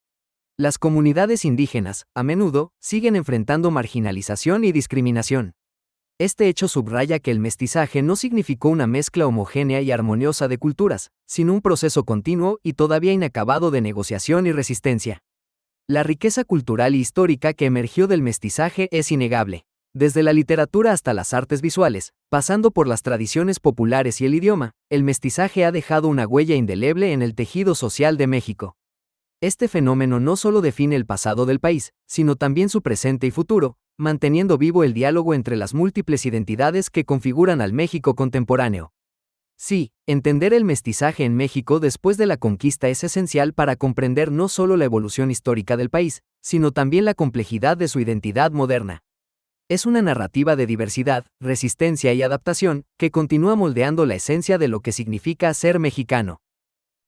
Las comunidades indígenas, a menudo, siguen enfrentando marginalización y discriminación. Este hecho subraya que el mestizaje no significó una mezcla homogénea y armoniosa de culturas, sino un proceso continuo y todavía inacabado de negociación y resistencia. La riqueza cultural y histórica que emergió del mestizaje es innegable. Desde la literatura hasta las artes visuales, pasando por las tradiciones populares y el idioma, el mestizaje ha dejado una huella indeleble en el tejido social de México. Este fenómeno no solo define el pasado del país, sino también su presente y futuro, manteniendo vivo el diálogo entre las múltiples identidades que configuran al México contemporáneo. Sí, entender el mestizaje en México después de la conquista es esencial para comprender no solo la evolución histórica del país, sino también la complejidad de su identidad moderna. Es una narrativa de diversidad, resistencia y adaptación, que continúa moldeando la esencia de lo que significa ser mexicano.